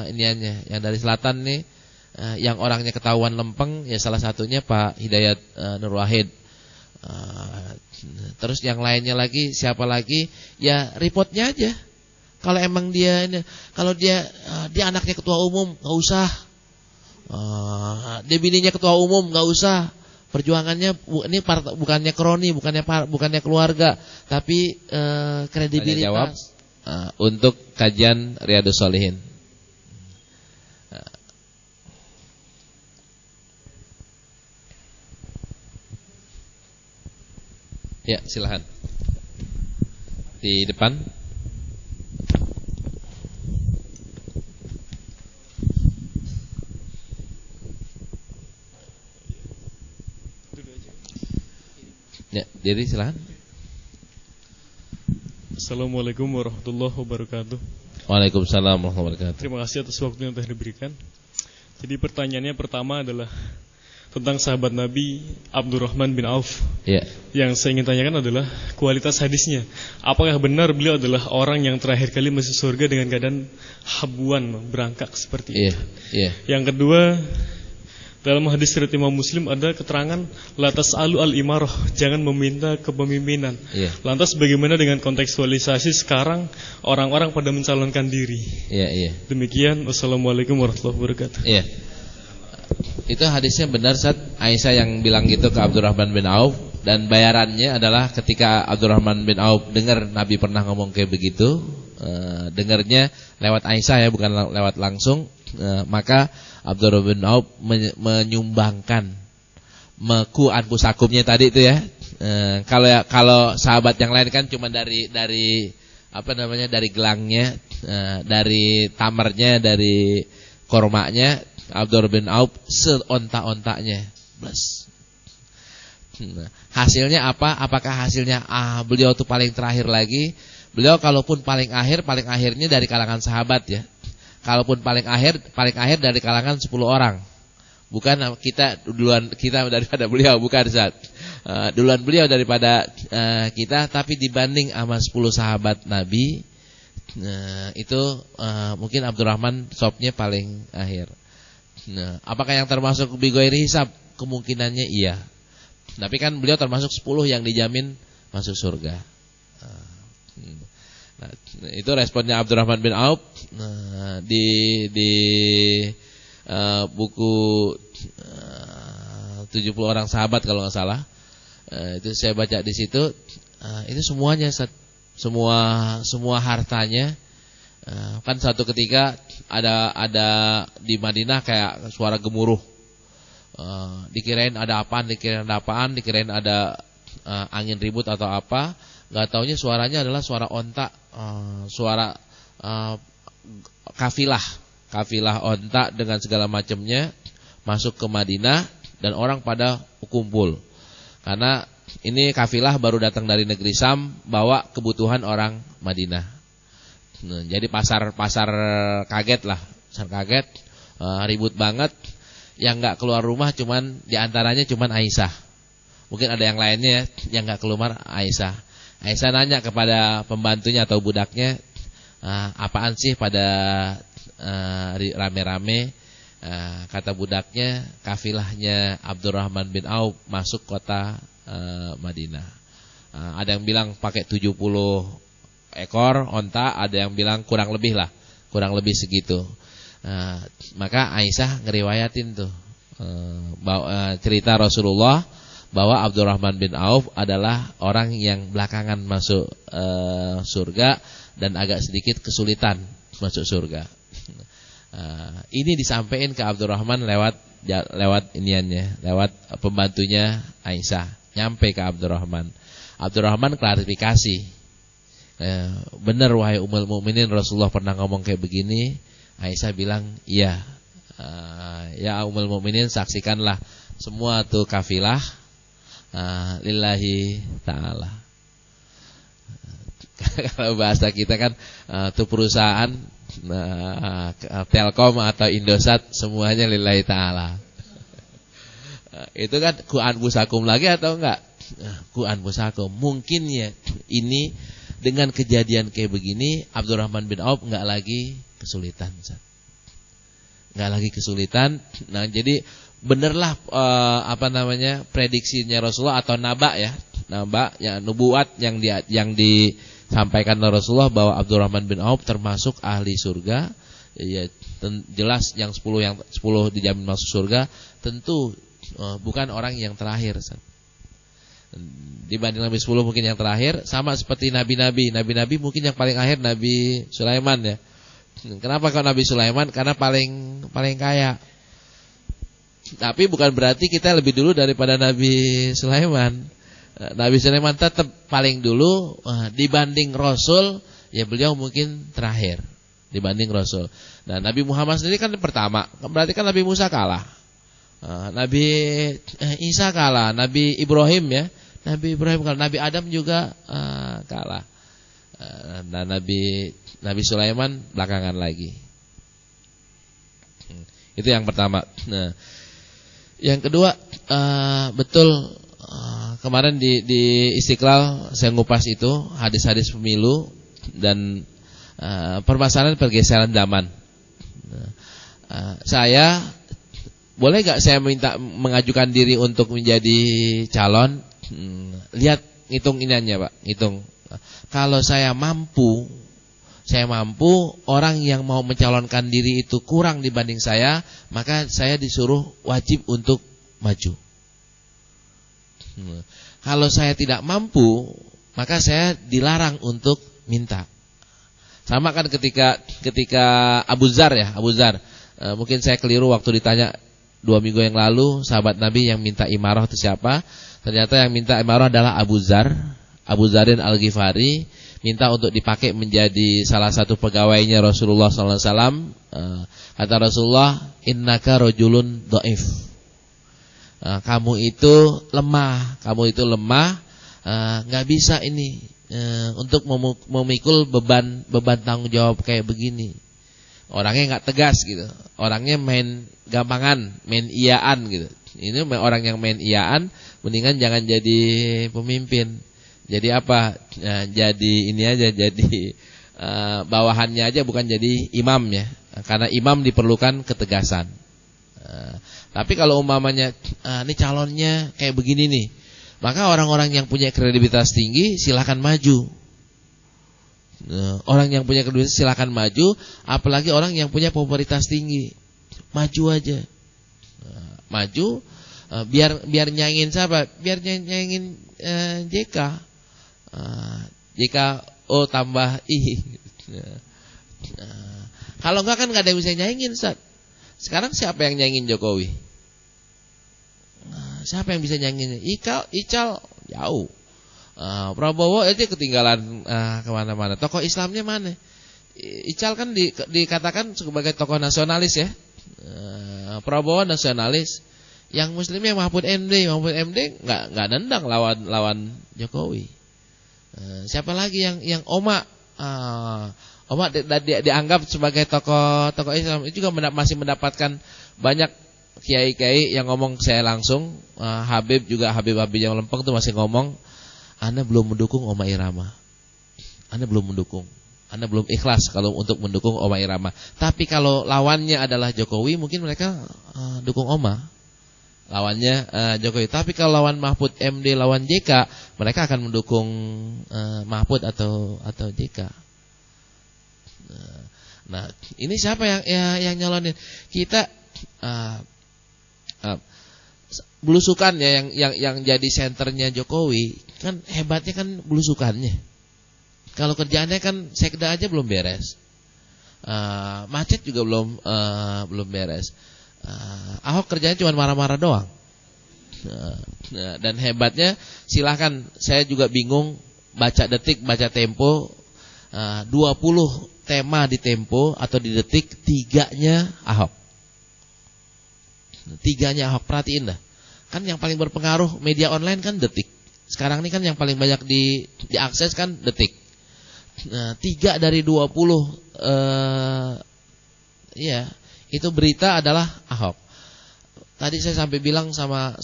S1: iniannya. Yang dari selatan nih, yang orangnya ketahuan lempeng, ya salah satunya Pak Hidayat Nur Wahid. Terus yang lainnya lagi siapa lagi? Ya reportnya aja. Kalau emang dia anaknya ketua umum, nggak usah. Dia bininya ketua umum, nggak usah. Perjuangannya ini bukannya kroni, bukannya keluarga, tapi kredibilitas. Jawab untuk kajian Riyadhus Shalihin. Ya, silakan. Di depan. Ya, jadi silakan.
S2: Assalamualaikum warahmatullahi wabarakatuh.
S1: Waalaikumsalam warahmatullahi wabarakatuh.
S2: Terima kasih atas waktu yang telah diberikan. Jadi pertanyaannya pertama adalah, tentang sahabat Nabi Abdurrahman bin Auf.
S1: Ya.
S2: Yang saya ingin tanyakan adalah kualitas hadisnya. Apakah benar beliau adalah orang yang terakhir kali masuk surga dengan keadaan habuan, berangkak seperti itu?
S1: Iya.
S2: Yang kedua, dalam hadis riwayat Imam Muslim ada keterangan la tas'alu al-imarah, jangan meminta kepemimpinan.
S1: Iya.
S2: Lantas bagaimana dengan kontekstualisasi sekarang orang-orang pada mencalonkan diri?
S1: Iya.
S2: Demikian, wassalamualaikum warahmatullahi wabarakatuh.
S1: Iya. Itu hadisnya benar, Ustaz. Aisyah yang bilang gitu ke Abdurrahman bin Auf, dan bayarannya adalah ketika Abdurrahman bin Auf dengar Nabi pernah ngomong kayak begitu, dengarnya lewat Aisyah ya, bukan lewat langsung, maka Abdurrahman bin Auf menyumbangkan meku anfusakumnya tadi itu ya. Kalau sahabat yang lain kan cuma dari dari gelangnya, dari tamarnya, dari kormanya. Abdurrahman bin Auf seonta-ontanya. Hasilnya apa? Apakah hasilnya beliau itu paling terakhir lagi? Beliau kalaupun paling akhirnya dari kalangan sahabat ya. Kalaupun paling akhir dari kalangan 10 orang. Bukan kita daripada beliau, bukan Ustaz. Duluan beliau daripada kita, tapi dibanding sama 10 sahabat Nabi, itu mungkin Abdurrahman sopnya paling akhir. Nah, apakah yang termasuk bighairi hisab? Kemungkinannya iya. Tapi kan beliau termasuk 10 yang dijamin masuk surga. Nah, itu responnya Abdurrahman bin Auf di buku 70 orang sahabat kalau nggak salah. Itu saya baca di situ. Itu semuanya, semua hartanya. Kan suatu ketika ada di Madinah kayak suara gemuruh, dikirain ada apaan, dikirain ada angin ribut atau apa, nggak taunya suaranya adalah suara onta, suara kafilah onta dengan segala macamnya masuk ke Madinah dan orang pada kumpul karena ini kafilah baru datang dari negeri Syam bawa kebutuhan orang Madinah. Nah, jadi pasar kaget lah, ribut banget. Yang nggak keluar rumah diantaranya cuman Aisyah. Mungkin ada yang lainnya yang nggak keluar Aisyah. Aisyah nanya kepada pembantunya atau budaknya, apaan sih pada rame-rame? Kata budaknya, kafilahnya Abdurrahman bin Auf masuk kota Madinah. Ada yang bilang pakai 70 ekor onta, ada yang bilang kurang lebih segitu. Maka Aisyah ngeriwayatin tuh cerita Rasulullah bahwa Abdurrahman bin Auf adalah orang yang belakangan masuk surga dan agak sedikit kesulitan masuk surga. Ini disampaikan ke Abdurrahman lewat iniannya, lewat pembantunya Aisyah, nyampe ke Abdurrahman. Abdurrahman klarifikasi. Benar wahai Ummul Mukminin, Rasulullah pernah ngomong kayak begini. Aisyah bilang iya. Ya Ummul Mukminin, saksikanlah semua tuh kafilah lillahi ta'ala. Kalau bahasa kita kan tuh perusahaan Telkom atau Indosat semuanya lillahi ta'ala. Itu kan ku anfusakum lagi atau enggak? Ku anfusakum. Mungkin ya ini dengan kejadian kayak begini Abdurrahman bin Auf enggak lagi kesulitan. Enggak lagi kesulitan. Nah, jadi benerlah prediksinya Rasulullah atau naba ya nubuat yang disampaikan oleh Rasulullah bahwa Abdurrahman bin Auf termasuk ahli surga. Ya, jelas yang 10 dijamin masuk surga, tentu bukan orang yang terakhir. Dibanding Nabi 10 mungkin yang terakhir, sama seperti nabi-nabi mungkin yang paling akhir Nabi Sulaiman ya. Kenapa kok Nabi Sulaiman? Karena paling kaya. Tapi bukan berarti kita lebih dulu daripada Nabi Sulaiman. Nabi Sulaiman tetap paling dulu dibanding Rasul, ya beliau mungkin terakhir dibanding Rasul. Nah, Nabi Muhammad sendiri kan pertama, berarti kan Nabi Musa kalah, Nabi Isa kalah, Nabi Ibrahim ya, Nabi Ibrahim kalah, Nabi Adam juga kalah. Dan Nabi Sulaiman belakangan lagi. Itu yang pertama. Nah, yang kedua, betul. Kemarin di Istiqlal saya ngupas itu hadis-hadis pemilu dan permasalahan pergeseran zaman. Saya boleh gak saya minta mengajukan diri untuk menjadi calon? Lihat, hitung iniannya Pak, hitung. Kalau saya mampu, orang yang mau mencalonkan diri itu kurang dibanding saya, maka saya disuruh wajib untuk maju. Kalau saya tidak mampu, maka saya dilarang untuk minta. Sama kan ketika Abu Dzar ya, mungkin saya keliru waktu ditanya 2 minggu yang lalu, sahabat Nabi yang minta imarah itu siapa? Ternyata yang minta imarah adalah Abu Dzarin Al-Ghifari, minta untuk dipakai menjadi salah satu pegawainya Rasulullah SAW. Kata Rasulullah, innaka rajulun dhaif. Kamu itu lemah, nggak bisa ini untuk memikul beban tanggung jawab kayak begini. Orangnya nggak tegas gitu, orangnya main gampangan, main iyaan gitu. Ini orang yang main iyaan, mendingan jangan jadi pemimpin. Jadi apa? Jadi ini aja, jadi bawahannya aja, bukan jadi imam ya. Karena imam diperlukan ketegasan. Tapi kalau umpamanya ini calonnya kayak begini nih, maka orang-orang yang punya kredibilitas tinggi silakan maju. Orang yang punya kredibilitas silakan maju, apalagi orang yang punya popularitas tinggi, maju aja. Maju, biar nyaingin siapa? Biar nyaingin JK. JKO tambah I. Kalau enggak kan enggak ada yang bisa nyaingin, Ustaz. Sekarang siapa yang nyaingin Jokowi? Siapa yang bisa nyaingin? Ical jauh. Prabowo aja ketinggalan kemana-mana. Tokoh Islamnya mana? Ical kan dikatakan sebagai tokoh nasionalis ya. Prabowo nasionalis. Yang Muslimnya Mahfud MD nggak nendang lawan Jokowi. Siapa lagi yang Oma? Oma dianggap sebagai tokoh Islam, itu juga masih mendapatkan banyak kiai-kiai yang ngomong saya langsung. Habib yang lempeng tuh masih ngomong, Anda belum mendukung Oma Irama. Anda belum mendukung. Anda belum ikhlas kalau untuk mendukung Oma Irama. Tapi kalau lawannya adalah Jokowi, mungkin mereka dukung Oma. Lawannya Jokowi. Tapi kalau lawan Mahfud MD, lawan JK, mereka akan mendukung Mahfud atau JK. Nah, ini siapa yang nyalonin? Kita belusukan ya yang jadi senternya Jokowi, kan hebatnya kan belusukannya. Kalau kerjaannya kan sekda aja belum beres. Macet juga belum beres. Ahok kerjanya cuma marah-marah doang. Dan hebatnya, silahkan, saya juga bingung baca Detik, baca Tempo, 20 tema di Tempo atau di Detik, 3-nya Ahok. 3-nya Ahok, perhatiin dah. Kan yang paling berpengaruh media online kan Detik. Sekarang ini kan yang paling banyak diakses kan Detik. 3 dari 20 ya, itu berita adalah Ahok. Tadi saya sampai bilang sama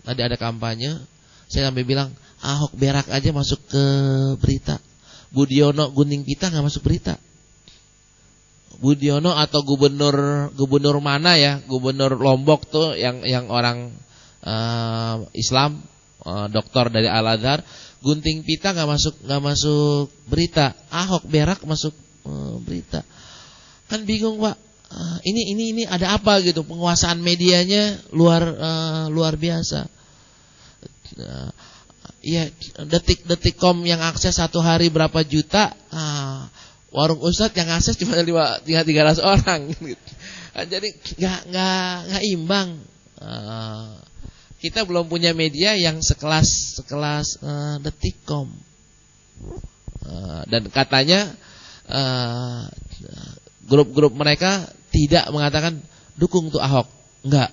S1: tadi ada kampanye, saya sampai bilang Ahok berak aja masuk ke berita. Budiono Gunting Pita nggak masuk berita. Budiono atau gubernur mana ya, gubernur Lombok tuh yang orang Islam, doktor dari Al-Azhar, Gunting Pita nggak masuk berita. Ahok berak masuk berita. Kan bingung Pak. Ini ada apa gitu, penguasaan medianya luar biasa. Ya, Detik.com yang akses satu hari berapa juta, warung Ustadz yang akses cuma 300 orang gitu. Jadi nggak imbang. Kita belum punya media yang sekelas Detik.com. Dan katanya grup-grup mereka tidak mengatakan dukung tuh Ahok, enggak.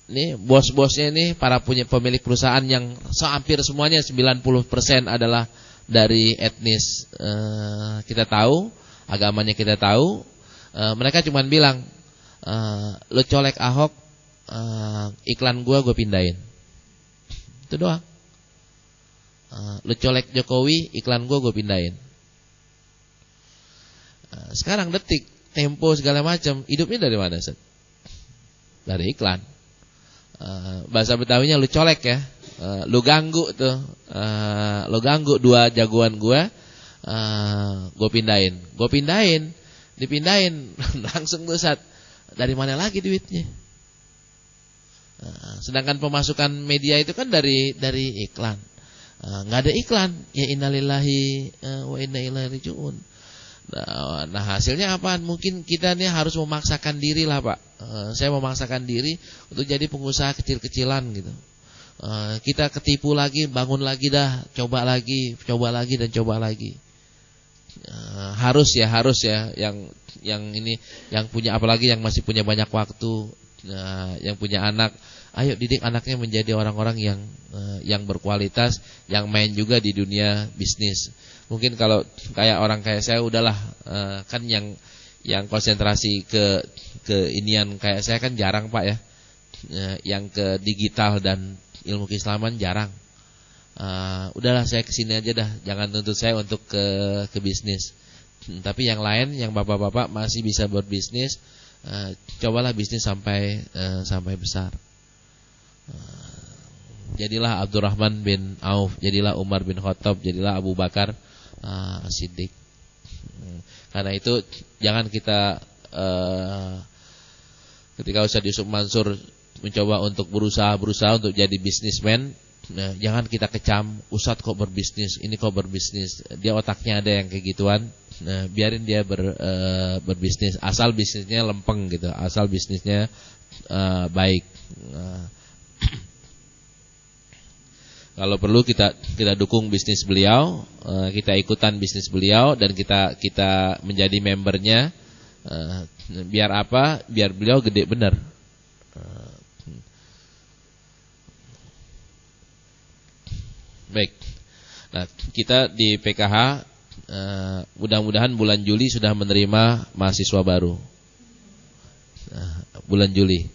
S1: Ini bos-bosnya ini para pemilik perusahaan yang hampir semuanya 90% adalah dari etnis kita tahu, agamanya kita tahu. Mereka cuma bilang, lo colek Ahok, iklan gue pindahin. Itu doang. Lu colek Jokowi, iklan gue pindahin. Sekarang Detik, Tempo segala macam, hidupnya dari mana, Set? Dari iklan. Bahasa Betawinya lu colek ya. Lu ganggu tuh. Lu ganggu dua jagoan gue pindahin. Dipindahin langsung tuh, Set. Dari mana lagi duitnya? Sedangkan pemasukan media itu kan dari iklan. Nggak ada iklan, ya innalillahi wa inna ilaihi raji'un. Nah hasilnya apa? Mungkin kita nih harus memaksakan diri lah, Pak. Saya memaksakan diri untuk jadi pengusaha kecil-kecilan gitu. Kita ketipu lagi, bangun lagi dah, coba lagi dan coba lagi. Harus ya yang ini, yang punya, apalagi yang masih punya banyak waktu, yang punya anak. Ayo didik anaknya menjadi orang-orang yang berkualitas, yang main juga di dunia bisnis. Mungkin kalau kayak orang kayak saya udahlah, kan yang konsentrasi ke inian kayak saya kan jarang, Pak ya. Yang ke digital dan ilmu keislaman jarang. Udahlah saya kesini aja dah, jangan tuntut saya untuk ke bisnis. Tapi yang lain, yang bapak-bapak masih bisa berbisnis, cobalah bisnis sampai besar. Jadilah Abdurrahman bin Auf, jadilah Umar bin Khattab, jadilah Abu Bakar Siddiq. Karena itu jangan kita ketika Ustaz Yusuf Mansur mencoba untuk berusaha untuk jadi bisnismen, jangan kita kecam, Ustaz kok berbisnis, ini kok berbisnis, dia otaknya ada yang kayak gituan. Biarin dia berbisnis, asal bisnisnya lempeng gitu, asal bisnisnya baik. Kalau perlu kita dukung bisnis beliau, kita ikutan bisnis beliau dan kita menjadi membernya. Biar apa? Biar beliau gede bener. Baik. Nah, kita di PKH mudah-mudahan bulan Juli sudah menerima mahasiswa baru. Bulan Juli.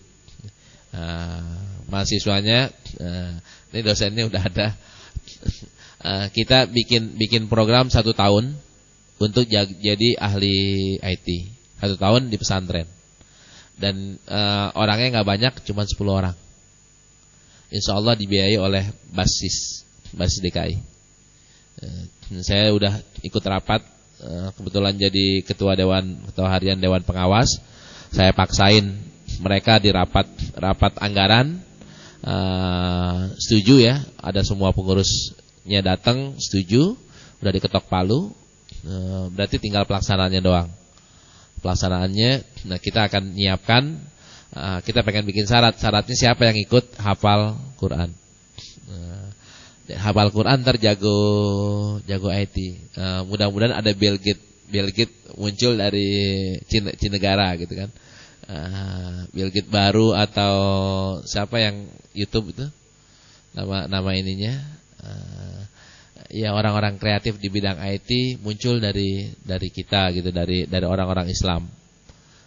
S1: Mahasiswanya ini dosennya udah ada. Kita bikin program 1 tahun untuk jadi ahli IT. 1 tahun di pesantren. Dan orangnya nggak banyak, cuma 10 orang. Insya Allah dibiayai oleh Basis DKI. Saya udah ikut rapat, kebetulan jadi ketua harian Dewan Pengawas. Saya paksain mereka di rapat anggaran. Setuju ya, ada semua pengurusnya datang, setuju, udah diketok palu, berarti tinggal pelaksanaannya doang. Pelaksanaannya, nah kita akan nyiapkan, kita pengen bikin syaratnya siapa yang ikut hafal Quran. Hafal Quran ntar jago IT. Mudah-mudahan ada Bill Gates muncul dari Cinegara gitu kan. Bill Gates baru atau siapa yang YouTube itu nama ininya, ya orang-orang kreatif di bidang IT muncul dari kita gitu, dari orang-orang Islam.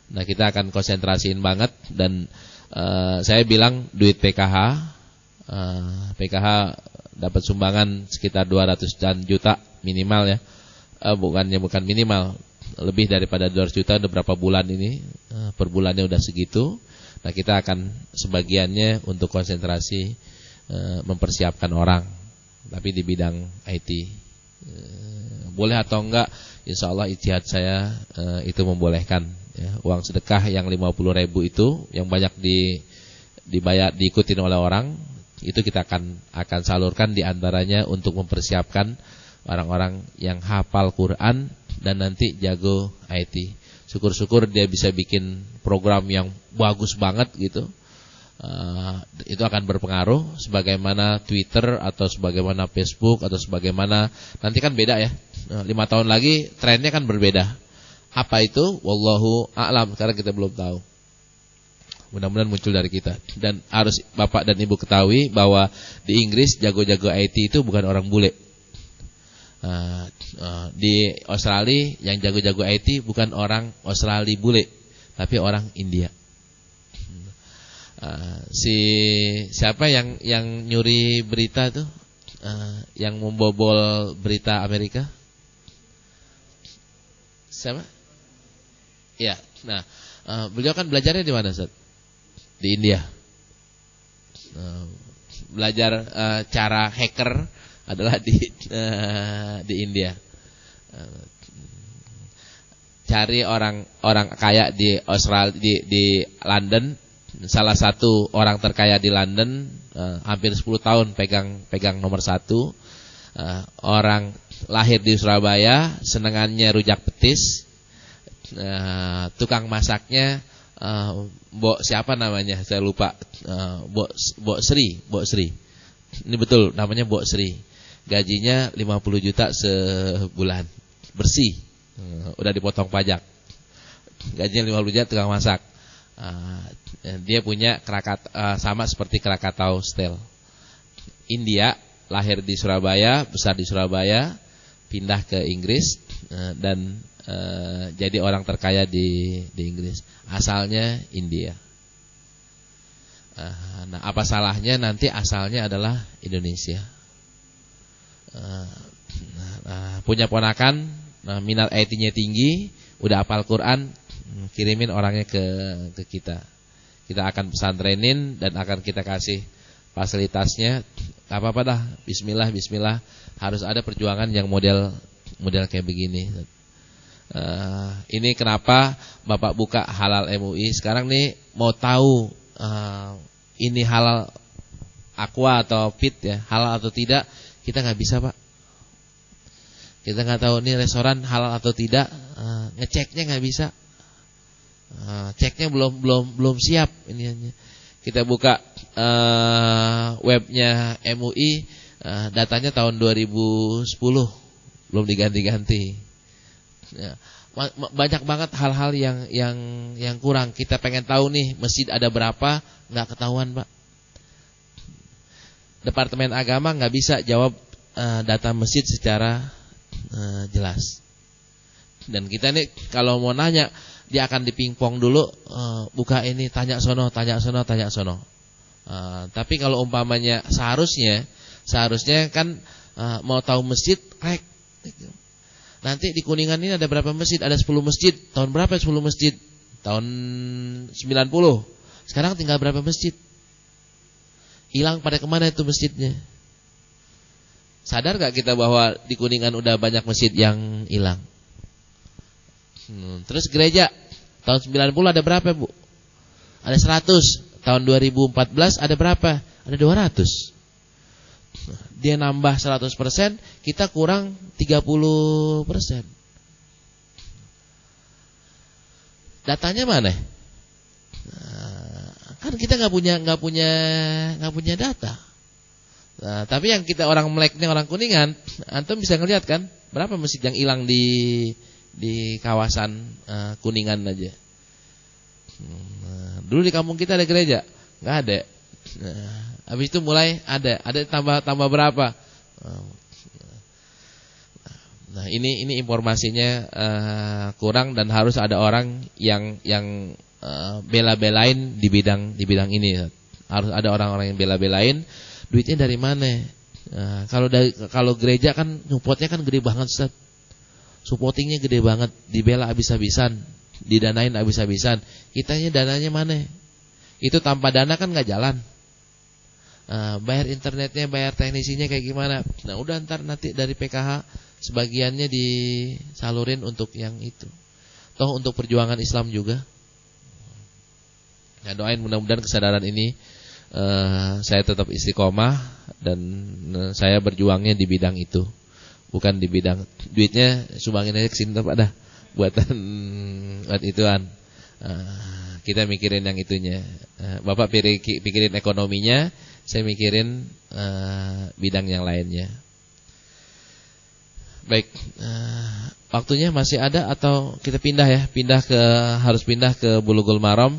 S1: Nah kita akan konsentrasiin banget dan saya bilang duit PKH dapat sumbangan sekitar 200 juta minimal ya, bukan minimal, lebih daripada 200 juta udah berapa bulan ini, per bulannya udah segitu. Nah kita akan sebagiannya untuk konsentrasi mempersiapkan orang, tapi di bidang IT. Boleh atau enggak, insya Allah ijtihad saya itu membolehkan ya. Uang sedekah yang 50.000 itu yang banyak diikutin oleh orang, itu kita akan salurkan diantaranya untuk mempersiapkan orang-orang yang hafal Quran dan nanti jago IT. Syukur-syukur dia bisa bikin program yang bagus banget gitu. Itu akan berpengaruh sebagaimana Twitter atau sebagaimana Facebook atau sebagaimana, nanti kan beda ya. 5 tahun lagi trennya kan berbeda. Apa itu? Wallahu a'lam, karena kita belum tahu. Mudah-mudahan muncul dari kita. Dan harus Bapak dan Ibu ketahui bahwa di Inggris jago-jago IT itu bukan orang bule. Di Australia yang jago-jago IT bukan orang Australia bule, tapi orang India. Siapa yang nyuri berita tuh, yang membobol berita Amerika? Siapa? Ya, nah, beliau kan belajarnya di mana, Ustaz? Di India. Belajar cara hacker adalah di India. Cari orang kaya di Australia, di London. Salah satu orang terkaya di London, hampir 10 tahun pegang nomor 1. Orang lahir di Surabaya, senengannya rujak petis. Tukang masaknya Mbok siapa namanya? Saya lupa. Mbok Sri. Ini betul namanya Mbok Sri. Gajinya 50 juta sebulan. Bersih. Udah dipotong pajak. Gajinya 50 juta tukang masak. Dia punya sama seperti Krakatau Steel. India, lahir di Surabaya, besar di Surabaya, pindah ke Inggris dan jadi orang terkaya di Inggris. Asalnya India. Nah, apa salahnya nanti asalnya adalah Indonesia. Punya ponakan, minat IT-nya tinggi, udah hafal Quran, kirimin orangnya ke kita. Kita akan pesantrenin dan akan kita kasih fasilitasnya. Apa-apa dah, bismillah. Harus ada perjuangan yang model kayak begini. Ini kenapa Bapak buka Halal MUI. Sekarang nih mau tahu ini halal aqua atau fit ya, halal atau tidak, kita nggak bisa, Pak. Kita nggak tahu nih restoran halal atau tidak, ngeceknya nggak bisa. Ceknya belum siap ini. Kita buka webnya MUI, datanya tahun 2010, belum diganti-ganti. Ya, banyak banget hal-hal yang kurang. Kita pengen tahu nih masjid ada berapa, nggak ketahuan, Pak. Departemen Agama nggak bisa jawab data masjid secara jelas. Dan kita nih kalau mau nanya, dia akan dipingpong dulu, buka ini, tanya sono. Tapi kalau umpamanya seharusnya kan mau tahu masjid, nanti di Kuningan ini ada berapa masjid? Ada 10 masjid. Tahun berapa 10 masjid? Tahun 90. Sekarang tinggal berapa masjid? Hilang pada kemana itu masjidnya? Sadar gak kita bahwa di Kuningan udah banyak masjid yang hilang? Terus gereja tahun 90 ada berapa, Bu? Ada 100. Tahun 2014 ada berapa? Ada 200. Dia nambah 100%, kita kurang 30%. Datanya mana? Kan kita nggak punya data. Nah, tapi yang kita orang Meleknya, orang Kuningan, antum bisa ngelihat kan berapa masjid yang hilang di kawasan Kuningan aja. Dulu di kampung kita ada gereja, nggak ada. Habis itu mulai ada tambah berapa? Nah, ini informasinya kurang dan harus ada orang yang bela-belain di bidang ini. Harus ada orang-orang yang bela-belain. Duitnya dari mana? Kalau gereja kan supportnya kan gede banget, Ustaz. Supportingnya gede banget, dibela habis-habisan, didanain habis-habisan. Kitanya dananya mana? Itu tanpa dana kan nggak jalan. Bayar internetnya, bayar teknisinya kayak gimana? Nah, udah nanti dari PKH sebagiannya disalurin untuk yang itu. Toh untuk perjuangan Islam juga. Nah, doain mudah-mudahan kesadaran ini saya tetap istiqomah dan saya berjuangnya di bidang itu. Bukan di bidang duitnya sumbangin aja ke sini Pak dah. Buat ituan. Kita mikirin yang itunya. Bapak pikirin ekonominya, saya mikirin bidang yang lainnya. Baik, waktunya masih ada atau kita pindah ya? Harus pindah ke Bulughul Maram.